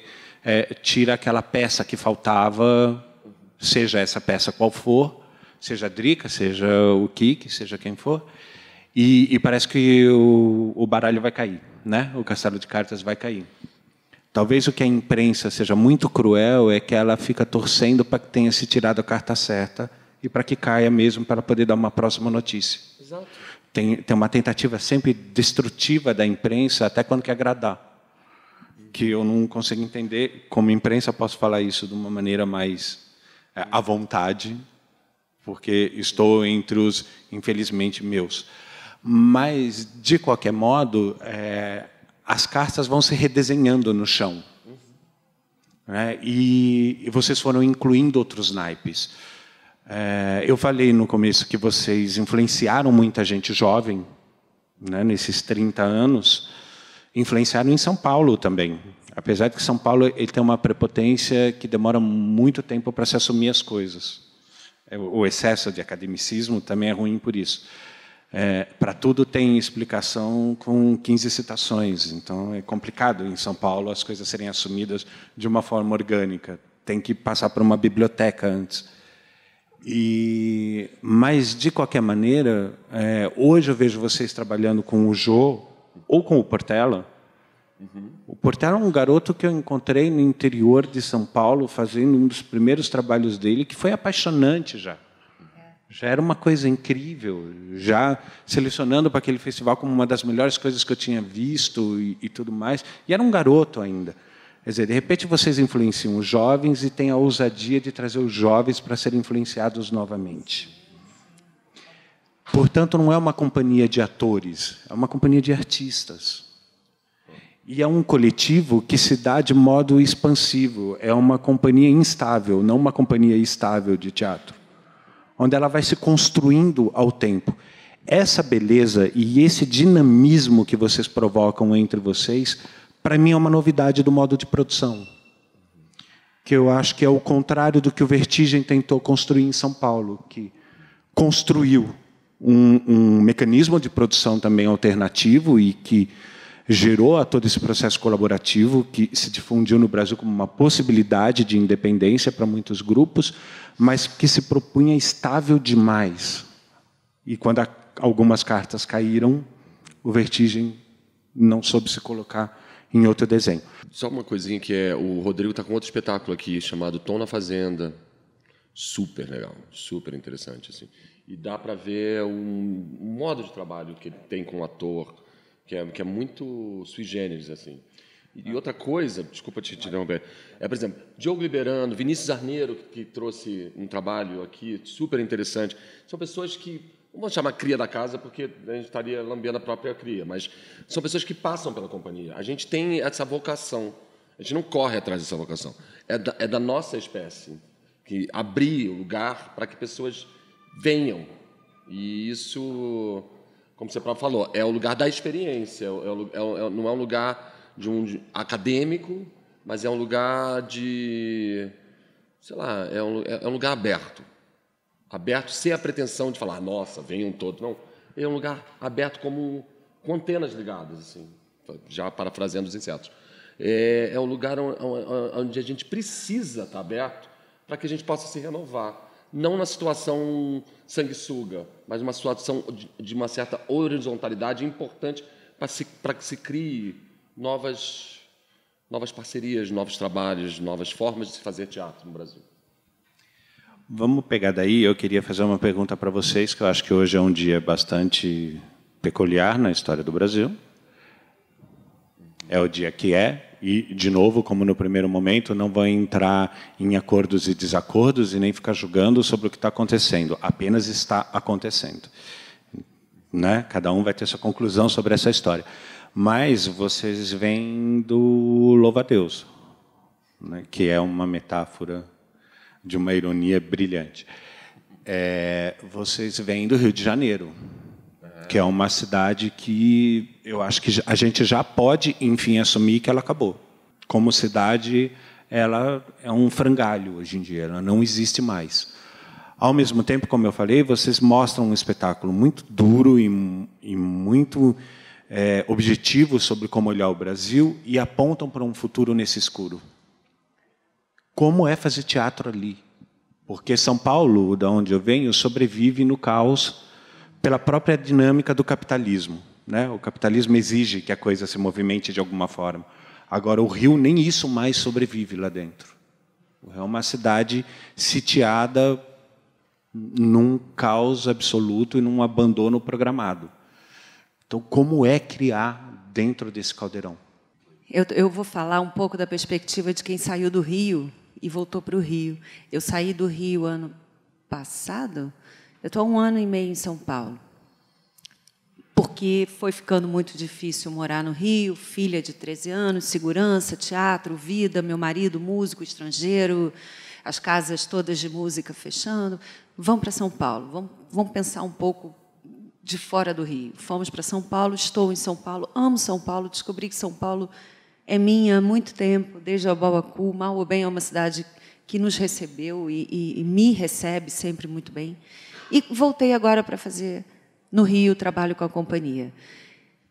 [SPEAKER 7] tira aquela peça que faltava, seja essa peça qual for, seja a Drica, seja o Kiki, seja quem for, e parece que o baralho vai cair, né? O castelo de cartas vai cair. Talvez o que a imprensa seja muito cruel é que ela fica torcendo para que tenha se tirado a carta certa e para que caia mesmo, para poder dar uma próxima notícia. Exato. Tem uma tentativa sempre destrutiva da imprensa, até quando quer agradar, que eu não consigo entender. Como imprensa, posso falar isso de uma maneira mais à vontade, porque estou entre os, infelizmente, meus. Mas, de qualquer modo, as cartas vão se redesenhando no chão. Né? E vocês foram incluindo outros naipes. Eu falei no começo que vocês influenciaram muita gente jovem, né, nesses 30 anos, influenciaram em São Paulo também. Apesar de que São Paulo ele tem uma prepotência que demora muito tempo para se assumir as coisas. O excesso de academicismo também é ruim por isso. para tudo tem explicação com 15 citações. Então, é complicado em São Paulo as coisas serem assumidas de uma forma orgânica. Tem que passar por uma biblioteca antes. Mas, de qualquer maneira, hoje eu vejo vocês trabalhando com o Jô ou com o Portela. O Portela é um garoto que eu encontrei no interior de São Paulo, fazendo um dos primeiros trabalhos dele, que foi apaixonante já. Já era uma coisa incrível, já selecionando para aquele festival como uma das melhores coisas que eu tinha visto e tudo mais. E era um garoto ainda. Quer dizer, de repente vocês influenciam os jovens e têm a ousadia de trazer os jovens para serem influenciados novamente. Portanto, não é uma companhia de atores, é uma companhia de artistas. E é um coletivo que se dá de modo expansivo. É uma companhia instável, não uma companhia estável de teatro, onde ela vai se construindo ao tempo. Essa beleza e esse dinamismo que vocês provocam entre vocês, para mim, é uma novidade do modo de produção, que eu acho que é o contrário do que o Vertigem tentou construir em São Paulo, que construiu um mecanismo de produção também alternativo e que gerou a todo esse processo colaborativo que se difundiu no Brasil como uma possibilidade de independência para muitos grupos, mas que se propunha estável demais. E quando algumas cartas caíram, o Vertigem não soube se colocar em outro desenho.
[SPEAKER 5] Só uma coisinha que o Rodrigo está com outro espetáculo aqui chamado Tom na Fazenda, super legal, super interessante assim. E dá para ver um modo de trabalho que ele tem com o ator que é muito sui generis assim. E outra coisa, desculpa te interromper, por exemplo, Diogo Liberano, Vinícius Arneiro, que trouxe um trabalho aqui super interessante. São pessoas que, não vou chamar cria da casa, porque a gente estaria lambendo a própria cria, mas são pessoas que passam pela companhia. A gente tem essa vocação, a gente não corre atrás dessa vocação. É da nossa espécie, que abrir o lugar para que pessoas venham. E isso, como você próprio falou, é o lugar da experiência, não é um lugar de um acadêmico, mas é um lugar de, sei lá, é um lugar aberto sem a pretensão de falar, nossa, venham todos, não. É um lugar aberto com antenas ligadas, assim, já parafraseando os insetos. É um lugar onde a gente precisa estar aberto para que a gente possa se renovar, não na situação sanguessuga, mas numa situação de uma certa horizontalidade importante para que se crie novas parcerias, novos trabalhos, novas formas de se fazer teatro no Brasil.
[SPEAKER 7] Vamos pegar daí. Eu queria fazer uma pergunta para vocês, que eu acho que hoje é um dia bastante peculiar na história do Brasil. É o dia que é, e, de novo, como no primeiro momento, não vou entrar em acordos e desacordos e nem ficar julgando sobre o que está acontecendo. Apenas está acontecendo. Né? Cada um vai ter sua conclusão sobre essa história. Mas vocês vêm do louva-a-Deus, né? Que é uma metáfora de uma ironia brilhante. Vocês vêm do Rio de Janeiro, que é uma cidade que eu acho que a gente já pode, enfim, assumir que ela acabou. Como cidade, ela é um frangalho hoje em dia, ela não existe mais. Ao mesmo tempo, como eu falei, vocês mostram um espetáculo muito duro e muito objetivo sobre como olhar o Brasil e apontam para um futuro nesse escuro. Como é fazer teatro ali? Porque São Paulo, da onde eu venho, sobrevive no caos pela própria dinâmica do capitalismo, né? O capitalismo exige que a coisa se movimente de alguma forma. Agora, o Rio nem isso mais sobrevive lá dentro. É uma cidade sitiada num caos absoluto e num abandono programado. Então, como é criar dentro desse caldeirão?
[SPEAKER 6] Eu vou falar um pouco da perspectiva de quem saiu do Rio e voltou para o Rio. Eu saí do Rio ano passado, eu estou há 1 ano e meio em São Paulo, porque foi ficando muito difícil morar no Rio, filha de 13 anos, segurança, teatro, vida, meu marido, músico estrangeiro, as casas todas de música fechando. Vamos para São Paulo, vamos pensar um pouco de fora do Rio. Fomos para São Paulo, estou em São Paulo, amo São Paulo, descobri que São Paulo é minha há muito tempo, desde Abauacu. Mal ou bem é uma cidade que nos recebeu e me recebe sempre muito bem. E voltei agora para fazer no Rio, trabalho com a companhia.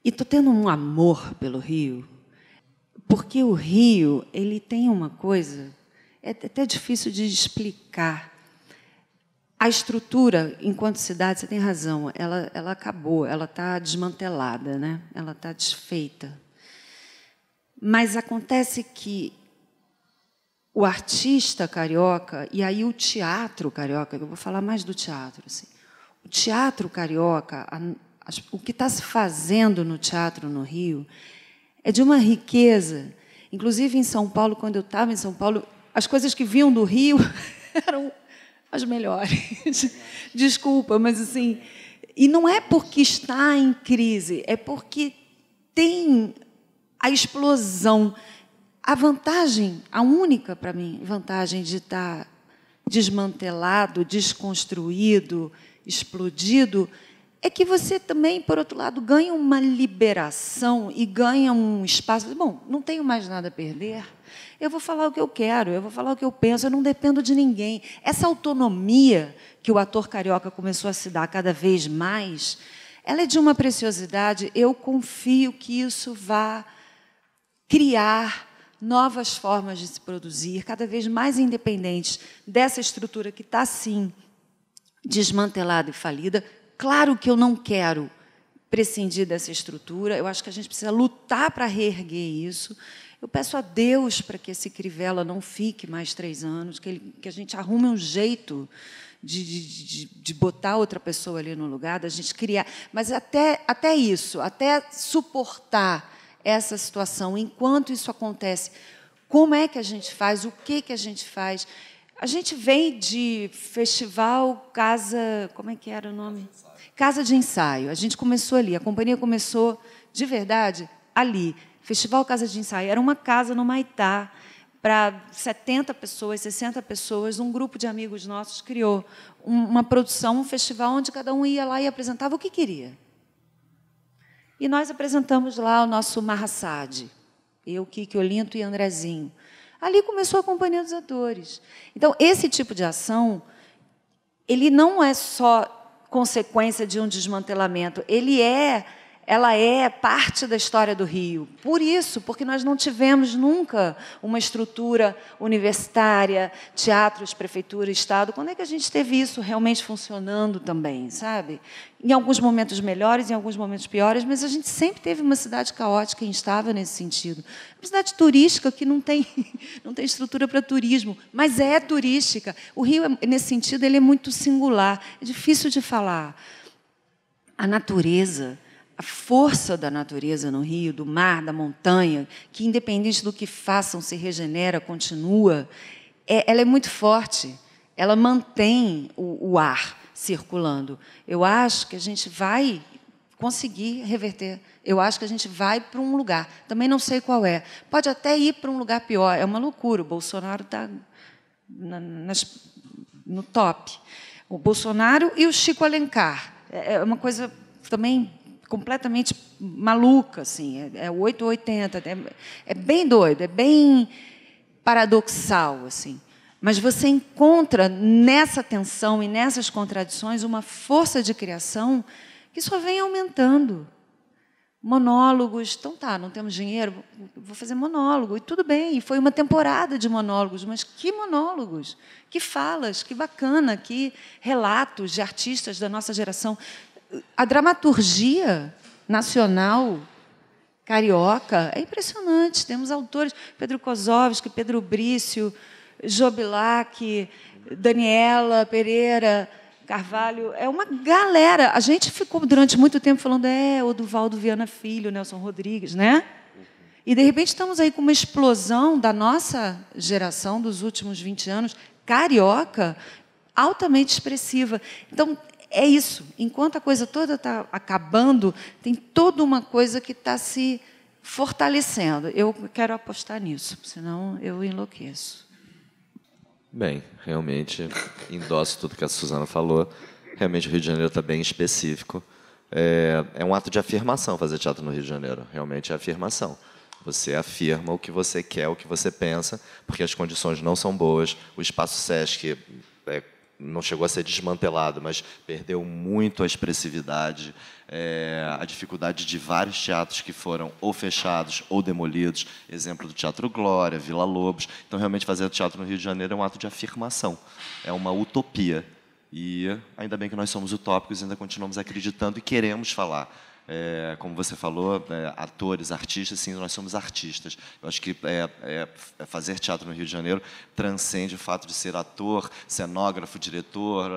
[SPEAKER 6] E estou tendo um amor pelo Rio, porque o Rio ele tem uma coisa, é até difícil de explicar. A estrutura, enquanto cidade, você tem razão, ela acabou, ela está desmantelada, né? Ela está desfeita. Mas acontece que o artista carioca, e aí o teatro carioca, eu vou falar mais do teatro, assim, o teatro carioca, o que está se fazendo no teatro no Rio, é de uma riqueza. Inclusive, em São Paulo, quando eu estava em São Paulo, as coisas que vinham do Rio eram as melhores. Desculpa, mas assim... E não é porque está em crise, é porque tem a explosão. A vantagem, a única, para mim, vantagem de estar desmantelado, desconstruído, explodido, é que você também, por outro lado, ganha uma liberação e ganha um espaço. Bom, não tenho mais nada a perder, eu vou falar o que eu quero, eu vou falar o que eu penso, eu não dependo de ninguém. Essa autonomia que o ator carioca começou a se dar cada vez mais, ela é de uma preciosidade. Eu confio que isso vá criar novas formas de se produzir, cada vez mais independentes dessa estrutura que está, sim, desmantelada e falida. Claro que eu não quero prescindir dessa estrutura, eu acho que a gente precisa lutar para reerguer isso. Eu peço a Deus para que esse Crivella não fique mais 3 anos, que a gente arrume um jeito de botar outra pessoa ali no lugar, da gente criar. Mas até isso, até suportar essa situação, enquanto isso acontece, como é que a gente faz, o que a gente faz? A gente vem de festival Casa... Como é que era o nome? Casa de Ensaio. A gente começou ali, a companhia começou, de verdade, ali. Festival Casa de Ensaio. Era uma casa no Maitá, para 70 pessoas, 60 pessoas. Um grupo de amigos nossos criou uma produção, um festival, onde cada um ia lá e apresentava o que queria. E nós apresentamos lá o nosso Marrassade. Eu, Kiki Olinto e Andrezinho. Ali começou a Companhia dos Atores. Então, esse tipo de ação, ele não é só consequência de um desmantelamento, ela é parte da história do Rio. Por isso, porque nós não tivemos nunca uma estrutura universitária, teatros, prefeitura, Estado. Quando é que a gente teve isso realmente funcionando também, sabe? Em alguns momentos melhores, em alguns momentos piores, mas a gente sempre teve uma cidade caótica e instável nesse sentido. Uma cidade turística que não tem estrutura para turismo, mas é turística. O Rio, nesse sentido, ele é muito singular, é difícil de falar. A natureza, a força da natureza no Rio, do mar, da montanha, que, independente do que façam, se regenera, continua, ela é muito forte. Ela mantém o ar circulando. Eu acho que a gente vai conseguir reverter. Eu acho que a gente vai para um lugar. Também não sei qual é. Pode até ir para um lugar pior. É uma loucura. O Bolsonaro está no top. O Bolsonaro e o Chico Alencar. É uma coisa também completamente maluca, assim. É 8 ou 80. É bem doido, é bem paradoxal, assim. Mas você encontra nessa tensão e nessas contradições uma força de criação que só vem aumentando. Monólogos, então tá, não temos dinheiro, vou fazer monólogo, e tudo bem, e foi uma temporada de monólogos, mas que monólogos, que falas, que bacana, que relatos de artistas da nossa geração. A dramaturgia nacional carioca é impressionante, temos autores, Pedro Kozovski, Pedro Brício, Jobilac, Daniela Pereira, Carvalho, é uma galera. A gente ficou durante muito tempo falando Oduvaldo Viana Filho, Nelson Rodrigues, né? E, de repente, estamos aí com uma explosão da nossa geração, dos últimos 20 anos, carioca, altamente expressiva. Então, é isso. Enquanto a coisa toda está acabando, tem toda uma coisa que está se fortalecendo. Eu quero apostar nisso, senão eu enlouqueço.
[SPEAKER 2] Bem, realmente, endosso tudo que a Suzana falou. Realmente, o Rio de Janeiro está bem específico. É um ato de afirmação fazer teatro no Rio de Janeiro. Realmente é afirmação. Você afirma o que você quer, o que você pensa, porque as condições não são boas. O Espaço Sesc não chegou a ser desmantelado, mas perdeu muito a expressividade, a dificuldade de vários teatros que foram ou fechados ou demolidos, exemplo do Teatro Glória, Vila Lobos. Então, realmente, fazer teatro no Rio de Janeiro é um ato de afirmação, é uma utopia. E ainda bem que nós somos utópicos e ainda continuamos acreditando e queremos falar. Como você falou, atores, artistas, sim, nós somos artistas. Eu acho que fazer teatro no Rio de Janeiro transcende o fato de ser ator, cenógrafo, diretor,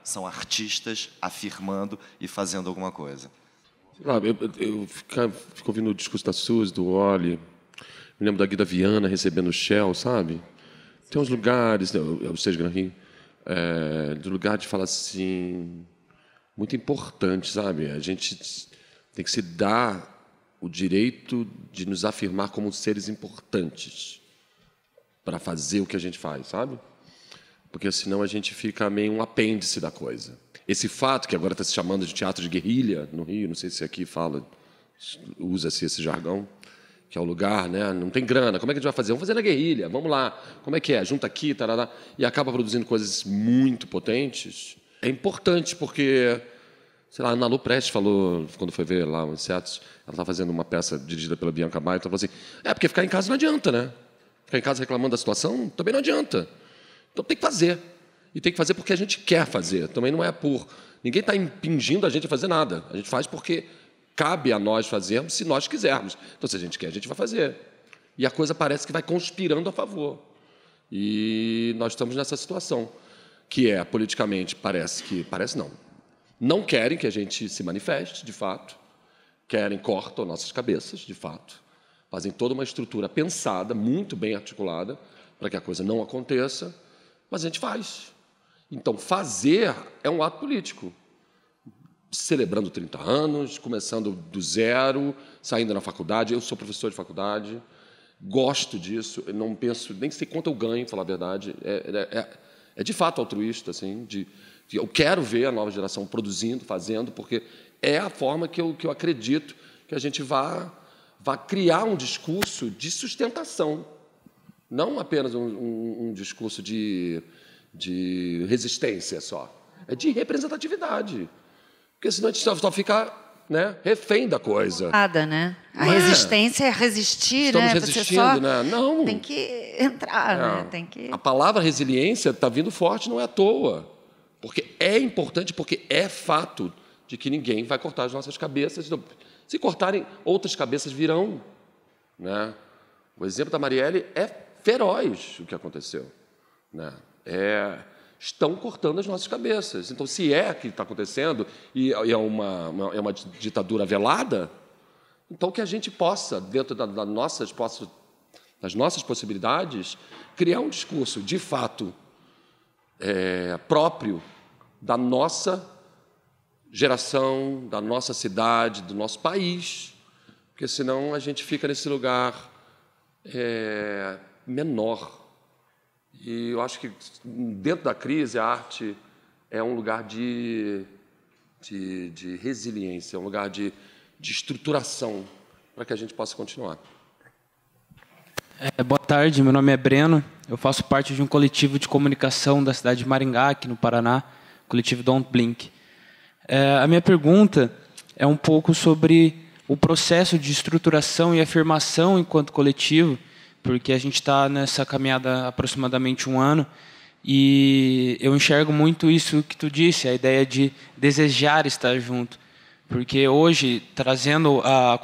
[SPEAKER 2] são artistas afirmando e fazendo alguma coisa.
[SPEAKER 5] Eu fico ouvindo o discurso da Suzy, do Oli, me lembro da Guida Viana recebendo o Shell, sabe? Tem uns lugares, o Stage Grand Rio, de lugar de falar assim, muito importante, sabe? A gente tem que se dar o direito de nos afirmar como seres importantes para fazer o que a gente faz, sabe? Porque senão a gente fica meio um apêndice da coisa. Esse fato, que agora está se chamando de teatro de guerrilha no Rio, não sei se aqui usa-se esse jargão, que é o lugar, né? Não tem grana, como é que a gente vai fazer? Vamos fazer na guerrilha, vamos lá. Como é que é? Junta aqui, tarará, e acaba produzindo coisas muito potentes. É importante porque... Sei lá, a Ana Lu Prestes falou, quando foi ver lá os teatros, ela estava fazendo uma peça dirigida pela Bianca Maia, ela falou assim, porque ficar em casa não adianta, né? Ficar em casa reclamando da situação também não adianta. Então tem que fazer. E tem que fazer porque a gente quer fazer. Também não é por... Ninguém está impingindo a gente a fazer nada. A gente faz porque cabe a nós fazermos se nós quisermos. Então, se a gente quer, a gente vai fazer. E a coisa parece que vai conspirando a favor. E nós estamos nessa situação, que politicamente, parece não. Não querem que a gente se manifeste, de fato. Cortam nossas cabeças, de fato. Fazem toda uma estrutura pensada, muito bem articulada, para que a coisa não aconteça, mas a gente faz. Então, fazer é um ato político. Celebrando 30 anos, começando do zero, saindo na faculdade. Eu sou professor de faculdade, gosto disso, eu não penso, nem sei quanto eu ganho, falar a verdade. É de fato altruísta, assim, eu quero ver a nova geração produzindo, fazendo, porque é a forma que eu acredito que a gente vá criar um discurso de sustentação, não apenas um discurso de resistência só, é de representatividade, porque senão a gente só fica, né, refém da coisa.
[SPEAKER 6] Nada, né? A resistência é resistir,
[SPEAKER 5] Estamos
[SPEAKER 6] né?
[SPEAKER 5] resistindo,
[SPEAKER 6] você só
[SPEAKER 5] né? Não.
[SPEAKER 6] tem que entrar, né? Tem que...
[SPEAKER 5] A palavra resiliência está vindo forte, não é à toa. Porque é importante, porque é fato de que ninguém vai cortar as nossas cabeças. Se cortarem, outras cabeças virão. Né? O exemplo da Marielle é feroz o que aconteceu. Né? Estão cortando as nossas cabeças. Então, se é que está acontecendo e é uma ditadura velada, então que a gente possa, dentro das nossas possibilidades, criar um discurso, de fato, próprio da nossa geração, da nossa cidade, do nosso país, porque senão a gente fica nesse lugar menor. E eu acho que dentro da crise a arte é um lugar de resiliência, é um lugar de estruturação para que a gente possa continuar.
[SPEAKER 8] Boa tarde, meu nome é Breno, eu faço parte de um coletivo de comunicação da cidade de Maringá, aqui no Paraná, coletivo Don't Blink. A minha pergunta é um pouco sobre o processo de estruturação e afirmação enquanto coletivo, porque a gente está nessa caminhada há aproximadamente 1 ano, e eu enxergo muito isso que tu disse, a ideia de desejar estar junto. Porque hoje, trazendo a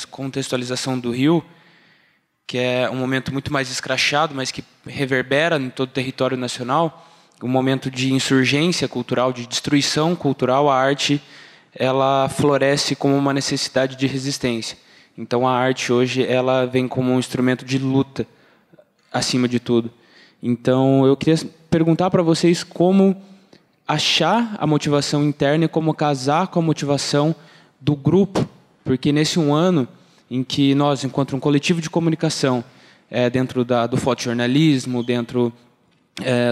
[SPEAKER 8] contextualização do Rio, que é um momento muito mais escrachado, mas que reverbera em todo o território nacional, um momento de insurgência cultural, de destruição cultural, a arte ela floresce como uma necessidade de resistência. Então, a arte hoje ela vem como um instrumento de luta, acima de tudo. Então, eu queria perguntar para vocês como achar a motivação interna e como casar com a motivação do grupo, porque nesse 1 ano em que nós, enquanto um coletivo de comunicação, dentro do fotojornalismo, dentro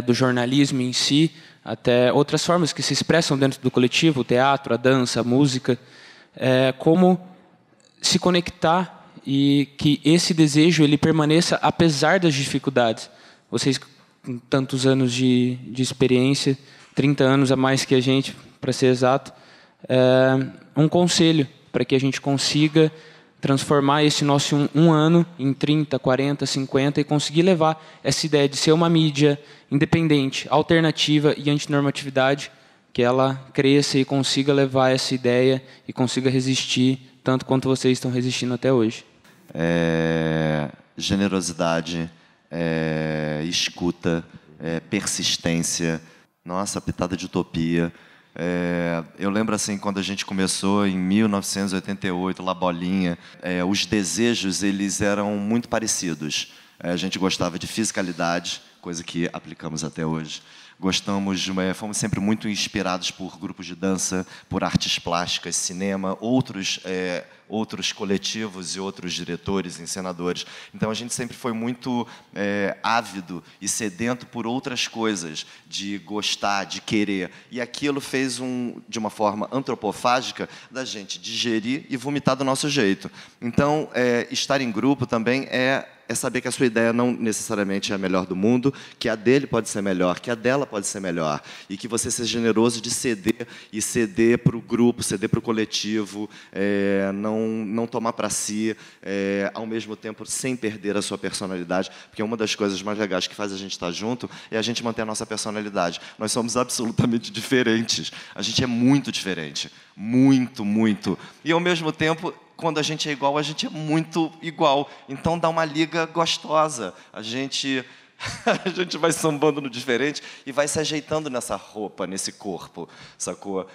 [SPEAKER 8] do jornalismo em si, até outras formas que se expressam dentro do coletivo, o teatro, a dança, a música, como se conectar e que esse desejo ele permaneça apesar das dificuldades. Vocês, com tantos anos de experiência, 30 anos a mais que a gente, para ser exato, um conselho para que a gente consiga transformar esse nosso um ano em 30, 40, 50 e conseguir levar essa ideia de ser uma mídia independente, alternativa e antinormatividade, que ela cresça e consiga levar essa ideia e consiga resistir tanto quanto vocês estão resistindo até hoje.
[SPEAKER 2] Generosidade, escuta, persistência, nossa, pitada de utopia. Eu lembro assim, quando a gente começou em 1988, lá Bolinha, os desejos eles eram muito parecidos. A gente gostava de fisicalidade, coisa que aplicamos até hoje. Fomos sempre muito inspirados por grupos de dança, por artes plásticas, cinema, outros coletivos e outros diretores, encenadores. Então, a gente sempre foi muito ávido e sedento por outras coisas, de gostar, de querer. E aquilo fez, de uma forma antropofágica, da gente digerir e vomitar do nosso jeito. Então, estar em grupo também é saber que a sua ideia não necessariamente é a melhor do mundo, que a dele pode ser melhor, que a dela pode ser melhor, e que você seja generoso de ceder para o grupo, ceder para o coletivo, não tomar para si, ao mesmo tempo sem perder a sua personalidade, porque uma das coisas mais legais que faz a gente estar junto é a gente manter a nossa personalidade. Nós somos absolutamente diferentes, a gente é muito diferente, muito, muito, e ao mesmo tempo, quando a gente é igual, a gente é muito igual. Então, dá uma liga gostosa. A gente vai sambando no diferente e vai se ajeitando nessa roupa, nesse corpo, sacou?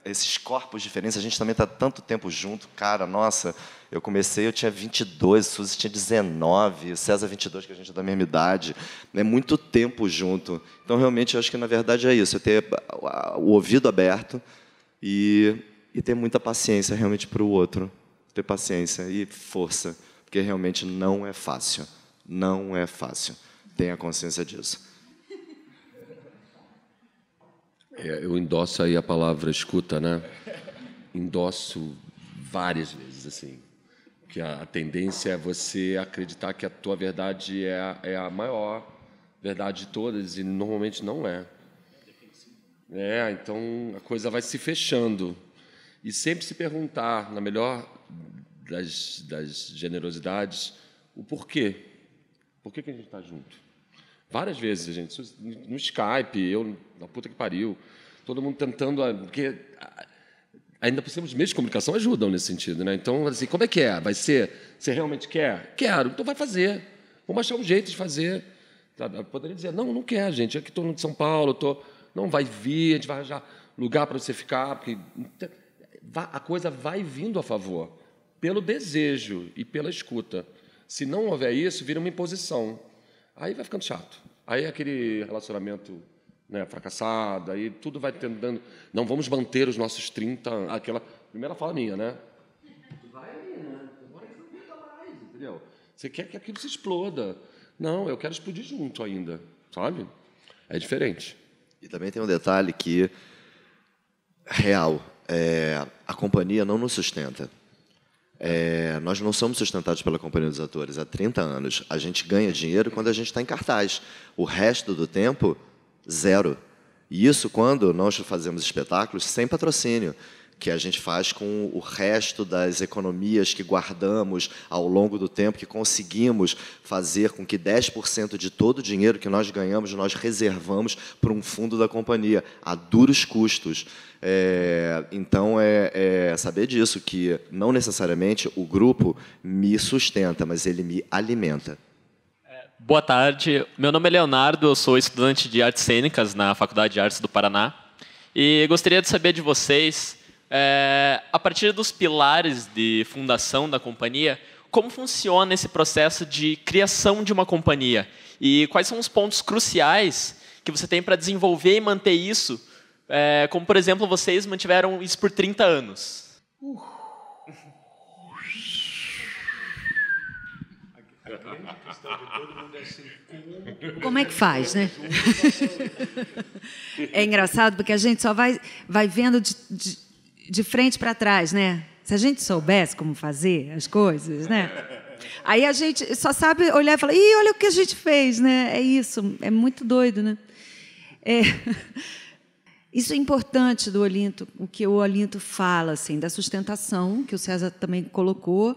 [SPEAKER 2] Esses corpos diferentes, a gente também está tanto tempo junto. Cara, nossa, eu tinha 22, Suzy tinha 19, César 22, que a gente é da mesma idade. É muito tempo junto. Então, realmente, eu acho que, na verdade, é isso. É ter o ouvido aberto e ter muita paciência realmente para o outro. Ter paciência e força, porque realmente não é fácil. Não é fácil. Tenha consciência disso.
[SPEAKER 5] Eu endosso aí a palavra escuta, né? Endosso várias vezes, assim. Que a tendência é você acreditar que a tua verdade é a maior verdade de todas, e normalmente não é. Então a coisa vai se fechando. E sempre se perguntar, na melhor das generosidades, o porquê. Por que a gente está junto? Várias vezes, gente, no Skype, eu, na puta que pariu, todo mundo tentando... Porque ainda por cima, os meios de comunicação ajudam nesse sentido, né? Então, assim, como é que é? Vai ser? Você realmente quer? Quero, então vai fazer. Vamos achar um jeito de fazer. Sabe? Eu poderia dizer, não quer, gente. Aqui estou no de São Paulo, não vai vir, a gente vai arranjar lugar para você ficar, porque... A coisa vai vindo a favor, pelo desejo e pela escuta. Se não houver isso, vira uma imposição. Aí vai ficando chato. Aí é aquele relacionamento, né, fracassado, aí tudo vai tentando... Não, vamos manter os nossos 30... Aquela primeira fala minha, né? Vai aí, né? Agora que não aguenta mais, entendeu? Você quer que aquilo se exploda. Não, eu quero explodir junto ainda, sabe? É diferente.
[SPEAKER 2] E também tem um detalhe que... Real... a companhia não nos sustenta. Nós não somos sustentados pela Companhia dos Atores há 30 anos. A gente ganha dinheiro quando a gente está em cartaz. O resto do tempo, zero. E isso quando nós fazemos espetáculos sem patrocínio, que a gente faz com o resto das economias que guardamos ao longo do tempo, que conseguimos fazer com que 10% de todo o dinheiro que nós ganhamos, nós reservamos para um fundo da companhia, a duros custos. Então, saber disso, que não necessariamente o grupo me sustenta, mas ele me alimenta.
[SPEAKER 9] Boa tarde, meu nome é Leonardo, eu sou estudante de Artes Cênicas na Faculdade de Artes do Paraná, e gostaria de saber de vocês... a partir dos pilares de fundação da companhia, como funciona esse processo de criação de uma companhia? E quais são os pontos cruciais que você tem para desenvolver e manter isso? Como, por exemplo, vocês mantiveram isso por 30 anos.
[SPEAKER 6] Como é que faz, né? É engraçado porque a gente só vai vendo de frente para trás, né? Se a gente soubesse como fazer as coisas, né? Aí a gente só sabe olhar e falar, olha o que a gente fez, né? É isso, é muito doido, né? Isso é importante do Olinto, o que o Olinto fala, assim, da sustentação, que o César também colocou,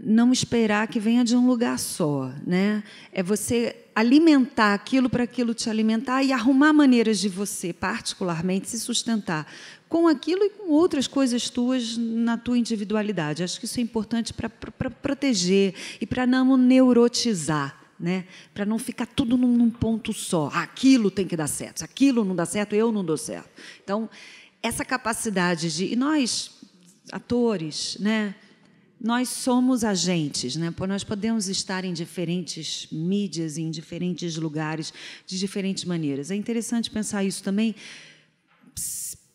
[SPEAKER 6] não esperar que venha de um lugar só, né? É você alimentar aquilo para aquilo te alimentar e arrumar maneiras de você, particularmente, se sustentar com aquilo e com outras coisas tuas na tua individualidade. Acho que isso é importante para proteger e para não neurotizar, né? Para não ficar tudo num ponto só. Aquilo tem que dar certo. Se aquilo não dá certo, eu não dou certo. Então, essa capacidade de... E nós, atores, né? Nós somos agentes, né? Nós podemos estar em diferentes mídias, em diferentes lugares, de diferentes maneiras. É interessante pensar isso também,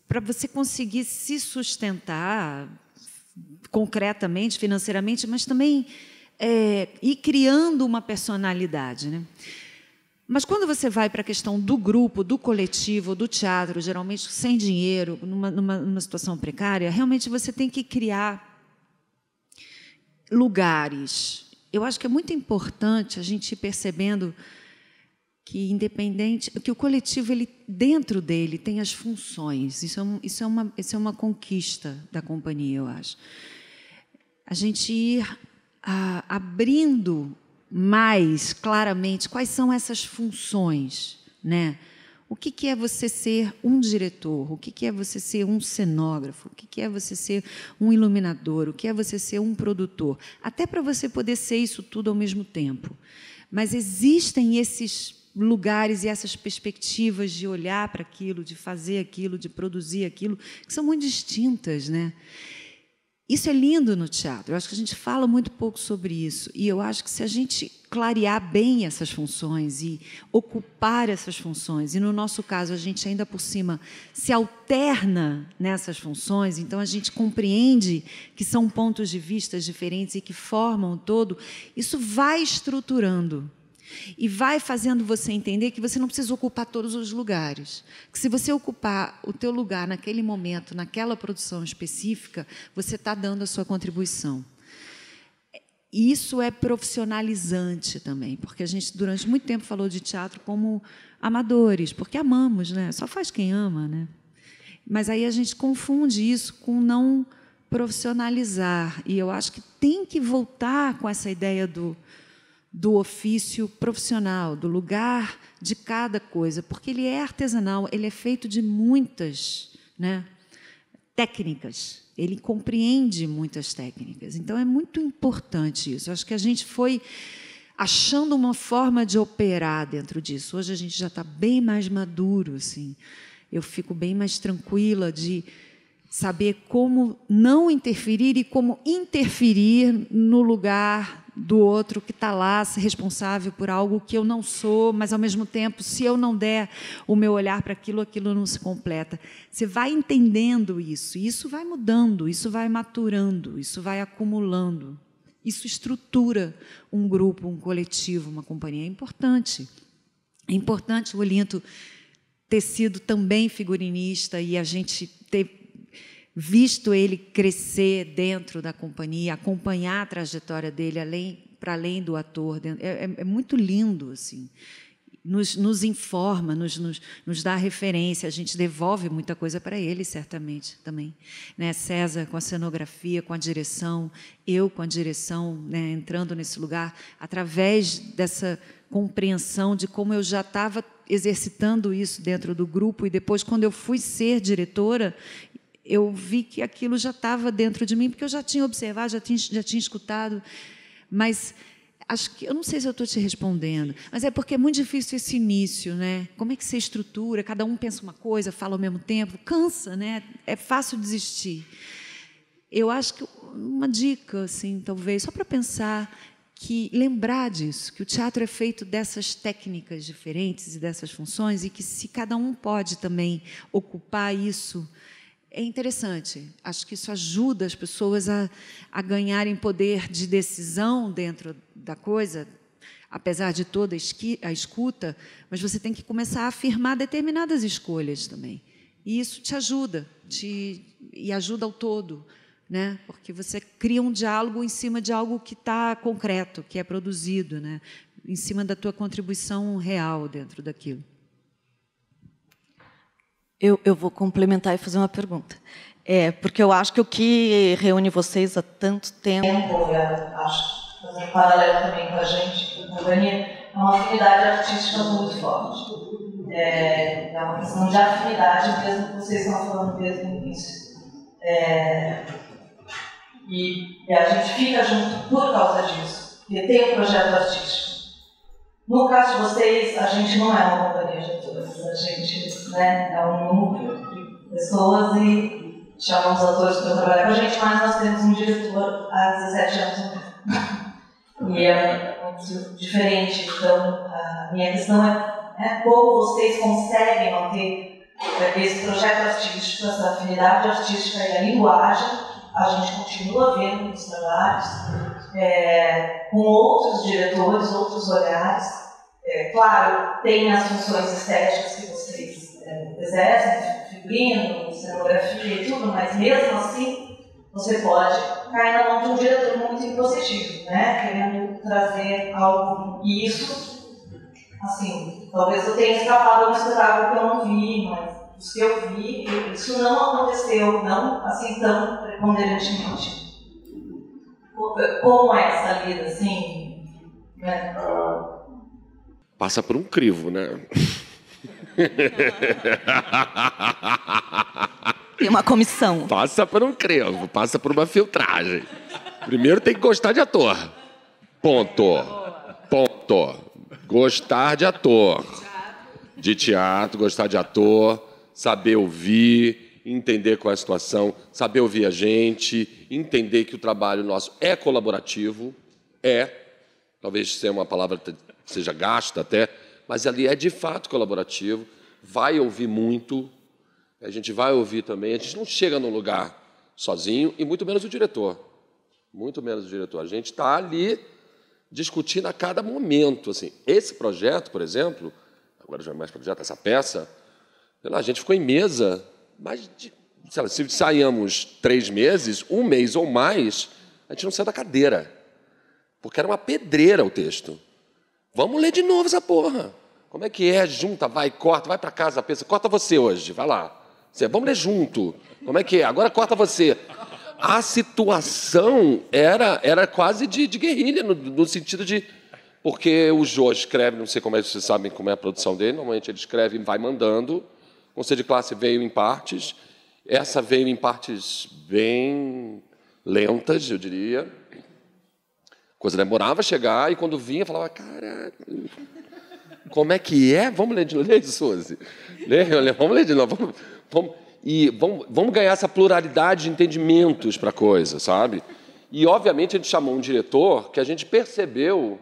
[SPEAKER 6] para você conseguir se sustentar concretamente, financeiramente, mas também ir criando uma personalidade, né? Mas quando você vai para a questão do grupo, do coletivo, do teatro, geralmente sem dinheiro, numa situação precária, realmente você tem que criar lugares. Eu acho que é muito importante a gente ir percebendo que, independente, que o coletivo, ele, dentro dele, tem as funções. Isso é uma conquista da companhia, eu acho. A gente ir abrindo mais claramente quais são essas funções, né? O que é você ser um diretor? O que é você ser um cenógrafo? O que é você ser um iluminador? O que é você ser um produtor? Até para você poder ser isso tudo ao mesmo tempo. Mas existem esses lugares e essas perspectivas de olhar para aquilo, de fazer aquilo, de produzir aquilo, que são muito distintas, né? Isso é lindo no teatro. Eu acho que a gente fala muito pouco sobre isso. E eu acho que se a gente clarear bem essas funções e ocupar essas funções, e, no nosso caso, a gente ainda por cima se alterna nessas funções, então a gente compreende que são pontos de vista diferentes e que formam o todo, isso vai estruturando. E vai fazendo você entender que você não precisa ocupar todos os lugares. Que se você ocupar o teu lugar naquele momento, naquela produção específica, você está dando a sua contribuição. Isso é profissionalizante também, porque a gente, durante muito tempo, falou de teatro como amadores, porque amamos, né? Só faz quem ama, né? Mas aí a gente confunde isso com não profissionalizar. E eu acho que tem que voltar com essa ideia do ofício profissional, do lugar de cada coisa, porque ele é artesanal, ele é feito de muitas, né, técnicas, ele compreende muitas técnicas. Então, é muito importante isso. Eu acho que a gente foi achando uma forma de operar dentro disso. Hoje a gente já está bem mais maduro, assim. Eu fico bem mais tranquila de saber como não interferir e como interferir no lugar do outro que está lá, responsável por algo que eu não sou, mas, ao mesmo tempo, se eu não der o meu olhar para aquilo, aquilo não se completa. Você vai entendendo isso, e isso vai mudando, isso vai maturando, isso vai acumulando. Isso estrutura um grupo, um coletivo, uma companhia. É importante. É importante o Olinto ter sido também figurinista e a gente ter visto ele crescer dentro da companhia, acompanhar a trajetória dele para além do ator. É muito lindo, assim. Nos informa, nos dá referência, a gente devolve muita coisa para ele, certamente, também. Né? César com a cenografia, com a direção, eu com a direção, né, entrando nesse lugar, através dessa compreensão de como eu já estava exercitando isso dentro do grupo, e depois, quando eu fui ser diretora, eu vi que aquilo já estava dentro de mim, porque eu já tinha observado, já tinha escutado, mas acho que, eu não sei se eu estou te respondendo, mas é porque é muito difícil esse início, né? Como é que você estrutura? Cada um pensa uma coisa, fala ao mesmo tempo, cansa, né? É fácil desistir. Eu acho que uma dica, assim, talvez, só para pensar, que lembrar disso, que o teatro é feito dessas técnicas diferentes e dessas funções, e que, se cada um pode também ocupar isso, é interessante. Acho que isso ajuda as pessoas a ganharem poder de decisão dentro da coisa, apesar de toda a escuta, mas você tem que começar a afirmar determinadas escolhas também. E isso te ajuda, e ajuda ao todo, né? Porque você cria um diálogo em cima de algo que está concreto, que é produzido, né? Em cima da tua contribuição real dentro daquilo.
[SPEAKER 10] Eu vou complementar e fazer uma pergunta. Porque eu acho que o que reúne vocês há tanto tempo...
[SPEAKER 11] Acho, fazendo paralelo também com a gente, com a companhia, é uma afinidade artística muito forte. É uma questão de afinidade, mesmo que vocês estão falando desde o início. E a gente fica junto por causa disso, porque tem um projeto artístico. No caso de vocês, a gente não é uma companhia de atores, a gente, né, é um núcleo de pessoas e chamamos atores para trabalhar com a gente, mas nós temos um diretor há 17 anos. E é muito diferente. Então, a minha questão é como vocês conseguem manter esse projeto artístico, essa afinidade artística e a linguagem. A gente continua vendo nos trabalhos, com outros diretores, outros olhares. Claro, tem as funções estéticas que vocês exercem, figurino, cenografia e tudo, mas mesmo assim, você pode cair na mão de um diretor muito impositivo, né? Querendo trazer algo. E isso, assim, talvez eu tenha escapado no espetáculo que eu não vi, mas os que eu vi, isso não aconteceu, não assim tão preponderantemente. Como é essa lida, assim? Né?
[SPEAKER 5] Passa por um crivo, né?
[SPEAKER 10] Tem uma comissão.
[SPEAKER 5] Passa por um crivo, passa por uma filtragem. Primeiro tem que gostar de ator. Ponto. Gostar de ator. De teatro, gostar de ator, saber ouvir, entender qual é a situação, saber ouvir a gente, entender que o trabalho nosso é colaborativo, talvez seja uma palavra que seja gasta até, mas ali é de fato colaborativo, vai ouvir muito, a gente vai ouvir também, a gente não chega num lugar sozinho, e muito menos o diretor. Muito menos o diretor. A gente está ali discutindo a cada momento. Assim. Esse projeto, por exemplo, agora já é mais projeto, essa peça, sei lá, a gente ficou em mesa, mas sei lá, se ensaiamos 3 meses, 1 mês ou mais, a gente não saiu da cadeira, porque era uma pedreira o texto. Vamos ler de novo essa porra. Como é que é? Junta, vai, corta, vai para casa, pensa, corta você hoje, vai lá. Vamos ler junto. Como é que é? Agora corta você. A situação era quase de guerrilha, no sentido de... Porque o Jô escreve, não sei como é que vocês sabem como é a produção dele, normalmente ele escreve e vai mandando. O Conselho de Classe veio em partes. Essa veio em partes bem lentas, eu diria. A coisa demorava a chegar, e quando vinha, falava, caraca, como é que é? Vamos ler de novo, Suzy. Vamos ler de novo. Vamos ganhar essa pluralidade de entendimentos para a coisa, sabe? E, obviamente, a gente chamou um diretor que a gente percebeu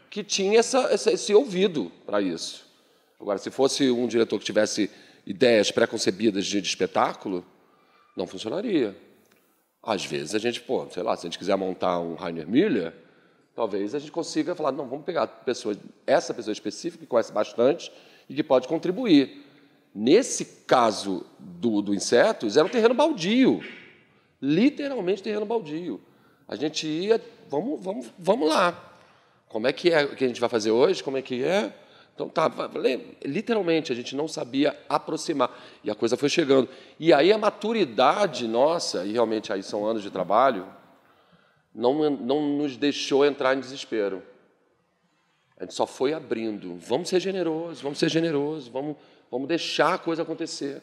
[SPEAKER 5] que tinha esse ouvido para isso. Agora, se fosse um diretor que tivesse ideias pré-concebidas de espetáculo, não funcionaria. Às vezes, a gente, sei lá, se a gente quiser montar um Rainer Müller, talvez a gente consiga falar, não, vamos pegar essa pessoa específica que conhece bastante e que pode contribuir. Nesse caso do Insetos, era um terreno baldio. Literalmente terreno baldio. A gente ia, vamos lá. Como é que é o que a gente vai fazer hoje? Como é que é? Então, tá, literalmente, a gente não sabia aproximar. E a coisa foi chegando. E aí a maturidade nossa, e realmente aí são anos de trabalho, não nos deixou entrar em desespero. A gente só foi abrindo. Vamos ser generosos, vamos deixar a coisa acontecer,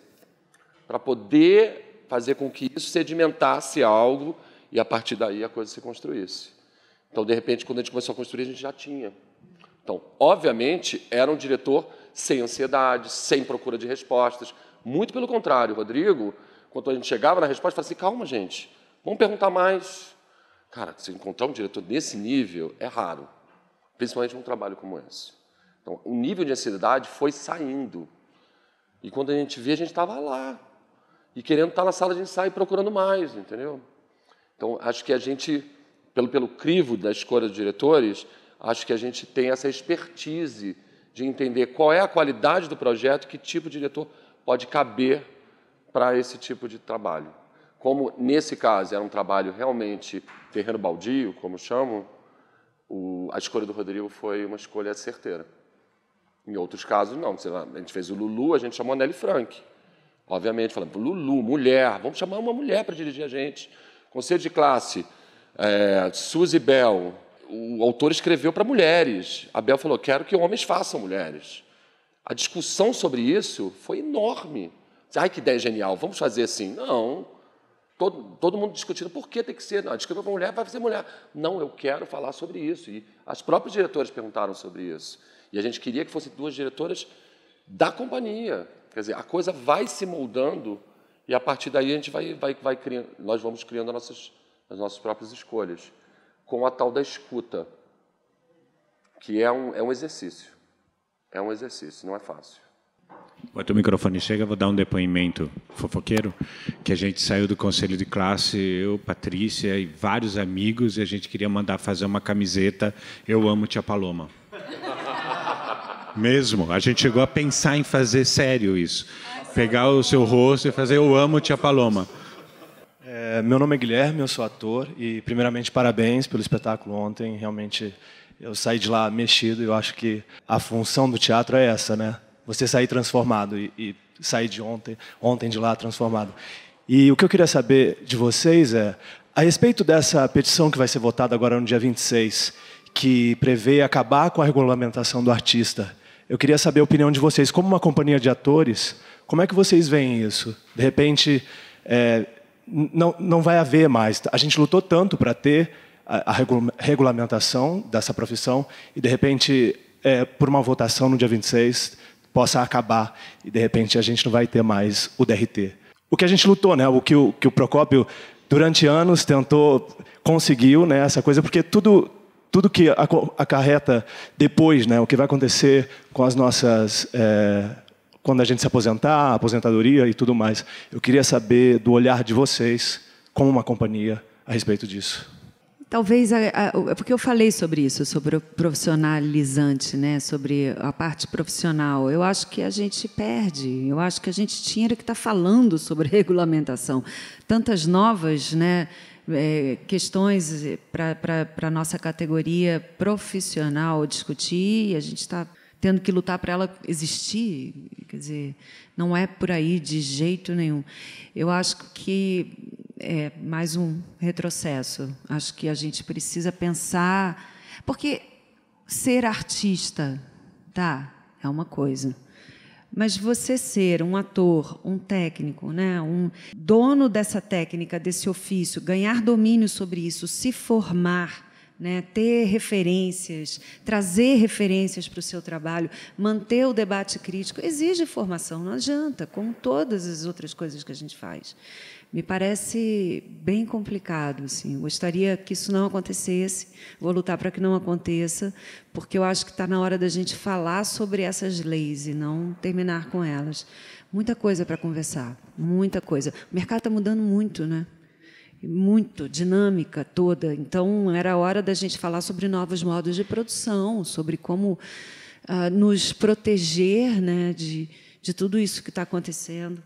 [SPEAKER 5] para poder fazer com que isso sedimentasse algo e, a partir daí, a coisa se construísse. Então, de repente, quando a gente começou a construir, a gente já tinha. Então, obviamente, era um diretor sem ansiedade, sem procura de respostas. Muito pelo contrário, Rodrigo, quando a gente chegava na resposta, falava assim, calma, gente, vamos perguntar mais. Cara, se encontrar um diretor desse nível é raro, principalmente num trabalho como esse. Então, o nível de ansiedade foi saindo. E quando a gente via, a gente estava lá. E querendo estar na sala de ensaio procurando mais, entendeu? Então, acho que a gente, pelo crivo da escolha dos diretores, acho que a gente tem essa expertise de entender qual é a qualidade do projeto, que tipo de diretor pode caber para esse tipo de trabalho. Como, nesse caso, era um trabalho realmente terreno baldio, como chamam, a escolha do Rodrigo foi uma escolha certeira. Em outros casos, não. Sei lá, a gente fez o Lulu, a gente chamou a Nelly Frank. Obviamente, falando, Lulu, mulher, vamos chamar uma mulher para dirigir a gente. Conselho de classe, Suzy Bell, o autor escreveu para mulheres. A Bell falou, quero que homens façam mulheres. A discussão sobre isso foi enorme. Ai, que ideia genial, vamos fazer assim. Não. Todo mundo discutindo por que tem que ser. Não, escreveu para mulher, vai ser mulher. Não, eu quero falar sobre isso. E as próprias diretoras perguntaram sobre isso. E a gente queria que fossem 2 diretoras da companhia. Quer dizer, a coisa vai se moldando e, a partir daí, a gente vai criando, nós vamos criando as nossas próprias escolhas, com a tal da escuta, que é um exercício. É um exercício, não é fácil.
[SPEAKER 7] Enquanto o microfone chega, vou dar um depoimento fofoqueiro, que a gente saiu do conselho de classe, eu, Patrícia e vários amigos, e a gente queria mandar fazer uma camiseta Eu Amo Tia Paloma. Mesmo, a gente chegou a pensar em fazer sério isso. Pegar o seu rosto e fazer Eu Amo Tia Paloma.
[SPEAKER 12] Meu nome é Guilherme, eu sou ator, e primeiramente parabéns pelo espetáculo ontem, realmente eu saí de lá mexido, e eu acho que a função do teatro é essa, né? Você sair transformado e sair de ontem de lá transformado. E o que eu queria saber de vocês é, a respeito dessa petição que vai ser votada agora no dia 26, que prevê acabar com a regulamentação do artista, eu queria saber a opinião de vocês, como uma companhia de atores, como é que vocês veem isso? De repente, não vai haver mais. A gente lutou tanto para ter a regulamentação dessa profissão e, de repente, por uma votação no dia 26, possa acabar e, de repente, a gente não vai ter mais o DRT. O que a gente lutou, né? O que o Procópio, durante anos, conseguiu, né? Essa coisa, porque tudo que acarreta depois, né? O que vai acontecer com as nossas... quando a gente se aposentar, a aposentadoria e tudo mais. Eu queria saber do olhar de vocês, como uma companhia, a respeito disso.
[SPEAKER 6] Talvez, porque eu falei sobre isso, sobre o profissionalizante, né? Sobre a parte profissional. Eu acho que a gente perde, eu acho que a gente tinha que estar falando sobre regulamentação. Tantas novas, né, questões para a nossa categoria profissional discutir, e a gente está tendo que lutar para ela existir. Quer dizer, não é por aí de jeito nenhum. Eu acho que é mais um retrocesso. Acho que a gente precisa pensar... Porque ser artista, tá, é uma coisa. Mas você ser um ator, um técnico, né, um dono dessa técnica, desse ofício, ganhar domínio sobre isso, se formar, né, ter referências, trazer referências para o seu trabalho, manter o debate crítico, exige formação, não adianta, como todas as outras coisas que a gente faz. Me parece bem complicado, assim. Gostaria que isso não acontecesse, vou lutar para que não aconteça, porque eu acho que está na hora da gente falar sobre essas leis e não terminar com elas. Muita coisa para conversar, muita coisa. O mercado está mudando muito, né? Muito, dinâmica toda. Então, era hora da gente falar sobre novos modos de produção, sobre como nos proteger, né, de tudo isso que está acontecendo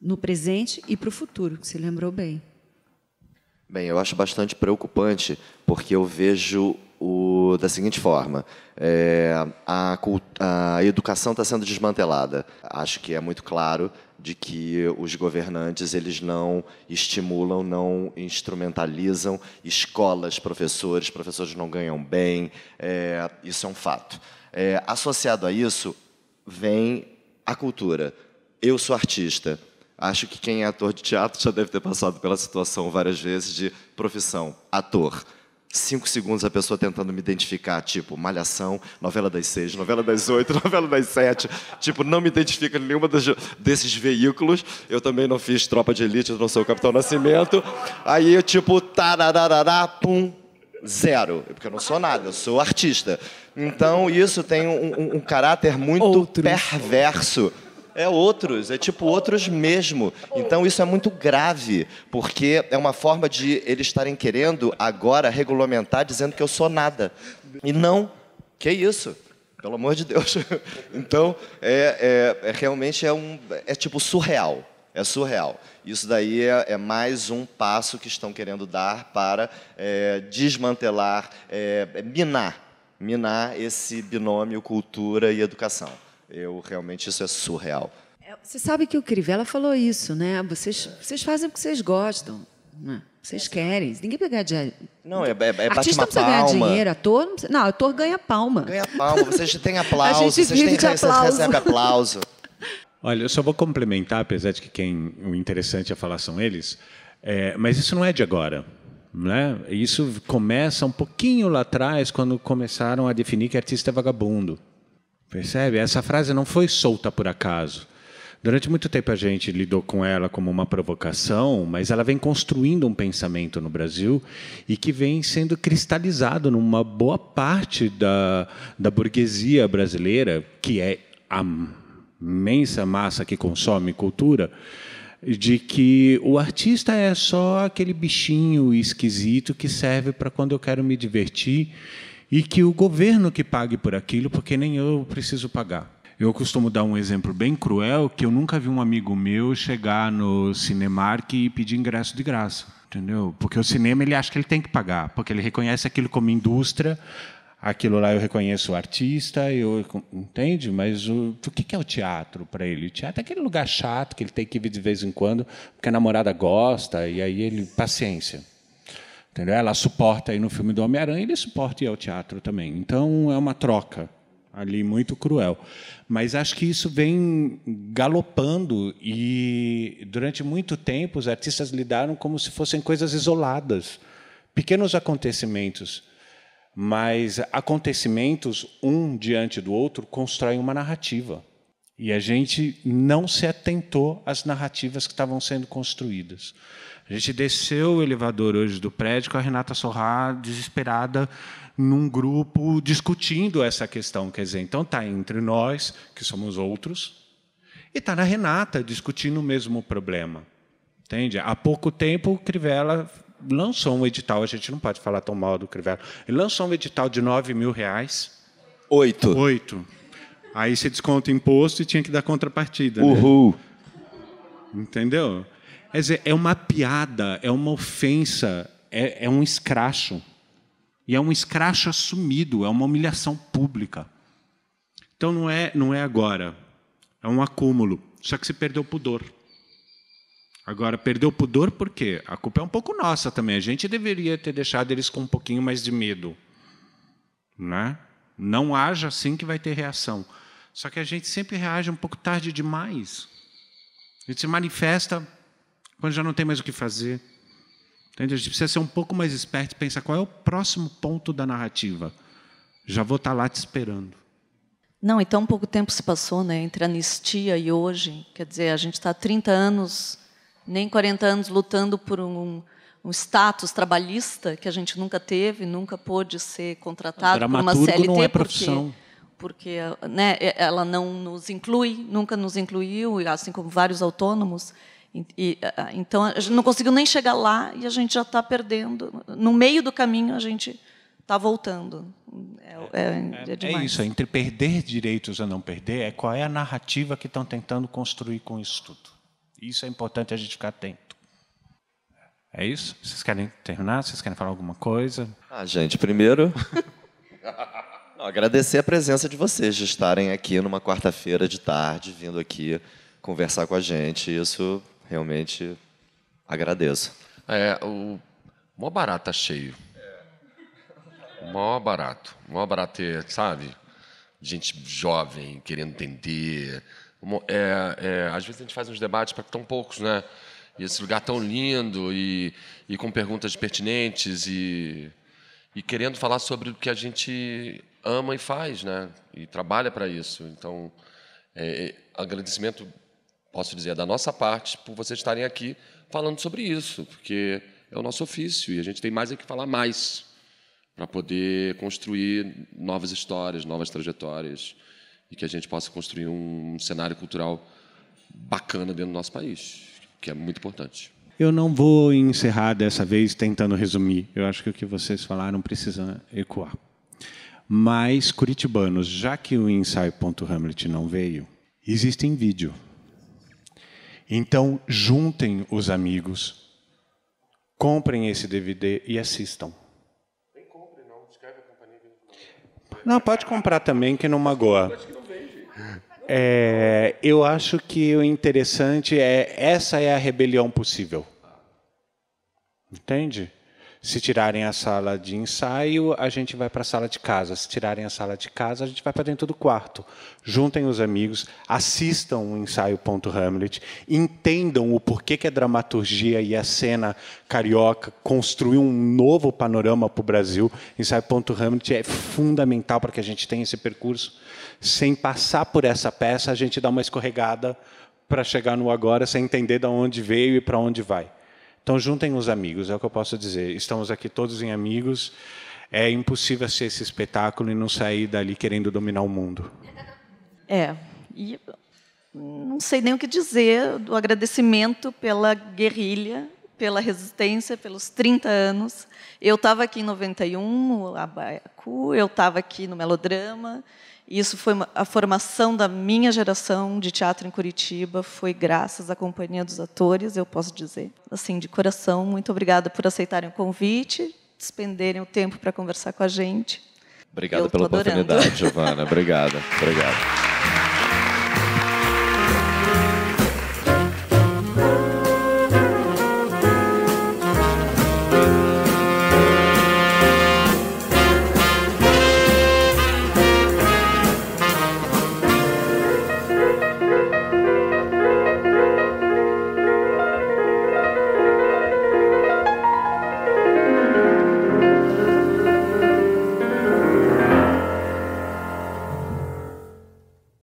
[SPEAKER 6] no presente e para o futuro, que você lembrou bem.
[SPEAKER 2] Bem, eu acho bastante preocupante, porque eu vejo da seguinte forma, a educação está sendo desmantelada. Acho que é muito claro de que os governantes eles não estimulam, não instrumentalizam escolas, professores não ganham bem, isso é um fato. Associado a isso, vem a cultura. Eu sou artista. Acho que quem é ator de teatro já deve ter passado pela situação várias vezes de profissão, ator. 5 segundos a pessoa tentando me identificar, tipo, Malhação, novela das 6, novela das 8, novela das 7. Tipo, não me identifica em nenhuma desses veículos. Eu também não fiz Tropa de Elite, eu não sou o Capitão Nascimento. Aí eu, tipo, tarararará, pum, 0. Porque eu não sou nada, eu sou artista. Então, isso tem um caráter muito perverso. Outros, tipo outros mesmo. Então isso é muito grave, porque é uma forma de eles estarem querendo agora regulamentar dizendo que eu sou nada. E não, que isso? Pelo amor de Deus. Então, realmente tipo surreal. É surreal. Isso daí é mais um passo que estão querendo dar para desmantelar, minar esse binômio cultura e educação. Realmente, isso é surreal.
[SPEAKER 6] Você sabe que o Crivella falou isso, né? Vocês fazem o que vocês gostam, né? Vocês querem. Ninguém precisa ganhar dinheiro.
[SPEAKER 13] Não, bate
[SPEAKER 6] Artista
[SPEAKER 13] uma
[SPEAKER 6] não precisa ganhar
[SPEAKER 13] palma.
[SPEAKER 6] dinheiro, ator não precisa... Não, ator ganha palma.
[SPEAKER 13] Ganha palma, vocês têm aplauso,
[SPEAKER 6] A gente
[SPEAKER 13] vocês
[SPEAKER 6] vive de aplauso.
[SPEAKER 13] recebem aplauso.
[SPEAKER 7] Olha, eu só vou complementar, apesar de que o interessante a falar são eles, mas isso não é de agora. Né? Isso começa um pouquinho lá atrás, quando começaram a definir que artista é vagabundo. Percebe? Essa frase não foi solta por acaso. Durante muito tempo a gente lidou com ela como uma provocação, mas ela vem construindo um pensamento no Brasil e que vem sendo cristalizado numa boa parte da burguesia brasileira, que é a imensa massa que consome cultura, de que o artista é só aquele bichinho esquisito que serve para quando eu quero me divertir e que o governo que pague por aquilo, porque nem eu preciso pagar. Eu costumo dar um exemplo bem cruel, que eu nunca vi um amigo meu chegar no Cinemark e pedir ingresso de graça, entendeu? Porque o cinema ele acha que ele tem que pagar, porque ele reconhece aquilo como indústria. Aquilo lá eu reconheço o artista, entende? Mas o que é o teatro para ele? O teatro é aquele lugar chato que ele tem que vir de vez em quando, porque a namorada gosta, e aí ele... Paciência. Entendeu? Ela suporta ir no filme do Homem-Aranha, ele suporta ir ao teatro também. Então, é uma troca ali muito cruel. Mas acho que isso vem galopando e, durante muito tempo, os artistas lidaram como se fossem coisas isoladas, pequenos acontecimentos. Mas acontecimentos, um diante do outro, constroem uma narrativa. E a gente não se atentou às narrativas que estavam sendo construídas. A gente desceu o elevador hoje do prédio com a Renata Sorrah desesperada num grupo discutindo essa questão. Quer dizer, então está entre nós, que somos outros, e está na Renata discutindo o mesmo problema. Entende? Há pouco tempo, o Crivella lançou um edital, a gente não pode falar tão mal do Crivella, ele lançou um edital de R$9 mil. 8. Aí você desconta imposto e tinha que dar contrapartida.
[SPEAKER 13] Uhul.
[SPEAKER 7] Né? Entendeu? Quer dizer, é uma piada, é uma ofensa, é um escracho. E é um escracho assumido, é uma humilhação pública. Então não é agora, é um acúmulo. Só que se perdeu o pudor. Agora, perdeu o pudor por quê? A culpa é um pouco nossa também. A gente deveria ter deixado eles com um pouquinho mais de medo. Né? Não haja assim que vai ter reação. Só que a gente sempre reage um pouco tarde demais. A gente se manifesta quando já não tem mais o que fazer. Entende? A gente precisa ser um pouco mais esperto e pensar qual é o próximo ponto da narrativa. Já vou estar lá te esperando.
[SPEAKER 10] Não, e tão pouco tempo se passou, né, entre a anistia e hoje. Quer dizer, a gente está há 30 anos... nem 40 anos lutando por um status trabalhista que a gente nunca teve, nunca pôde ser contratado por uma CLT,
[SPEAKER 7] não é profissão.
[SPEAKER 10] Porque né, ela não nos inclui, nunca nos incluiu, assim como vários autônomos. Então, a gente não conseguiu nem chegar lá e a gente já está perdendo. No meio do caminho, a gente está voltando. É demais.
[SPEAKER 7] É isso, entre perder direitos ou não perder, qual é a narrativa que estão tentando construir com isso tudo. Isso é importante a gente ficar atento. É isso? Vocês querem terminar? Vocês querem falar alguma coisa?
[SPEAKER 13] Gente, primeiro, agradecer a presença de vocês, de estarem aqui numa quarta-feira de tarde, vindo aqui conversar com a gente. Isso, realmente, agradeço.
[SPEAKER 5] O maior barato tá cheio. O maior barato. O maior barato é, sabe? Gente jovem, querendo entender... às vezes a gente faz uns debates para tão poucos, né? E esse lugar tão lindo e com perguntas pertinentes e querendo falar sobre o que a gente ama e faz, né? E trabalha para isso. Então, agradecimento, posso dizer, da nossa parte por vocês estarem aqui falando sobre isso, porque é o nosso ofício e a gente tem mais é que falar mais para poder construir novas histórias, novas trajetórias. E que a gente possa construir um cenário cultural bacana dentro do nosso país, que é muito importante.
[SPEAKER 7] Eu não vou encerrar dessa vez tentando resumir. Eu acho que o que vocês falaram precisa ecoar. Mas, curitibanos, já que o ensaio.hamlet não veio, existe em vídeo. Então, juntem os amigos, comprem esse DVD e assistam.
[SPEAKER 5] Nem compre, não. Escreve a companhia.
[SPEAKER 7] Não, pode comprar também, que não magoa. Eu acho que o interessante essa é a rebelião possível. Entende? Se tirarem a sala de ensaio, a gente vai para a sala de casa. Se tirarem a sala de casa, a gente vai para dentro do quarto. Juntem os amigos, assistam o ensaio Hamlet, entendam o porquê que a dramaturgia e a cena carioca construiu um novo panorama para o Brasil. Ensaio Hamlet é fundamental para que a gente tenha esse percurso. Sem passar por essa peça, a gente dá uma escorregada para chegar no agora, sem entender de onde veio e para onde vai. Então, juntem os amigos, é o que eu posso dizer. Estamos aqui todos em amigos. É impossível assistir esse espetáculo e não sair dali querendo dominar o mundo.
[SPEAKER 10] E não sei nem o que dizer do agradecimento pela guerrilha, pela resistência, pelos 30 anos. Eu estava aqui em 91, no Baiacu, eu estava aqui no Melodrama. Isso foi a formação da minha geração de teatro em Curitiba, foi graças à Companhia dos Atores, eu posso dizer. Assim, de coração, muito obrigada por aceitarem o convite, despenderem o tempo para conversar com a gente.
[SPEAKER 13] Obrigado pela oportunidade, Giovana. Obrigada.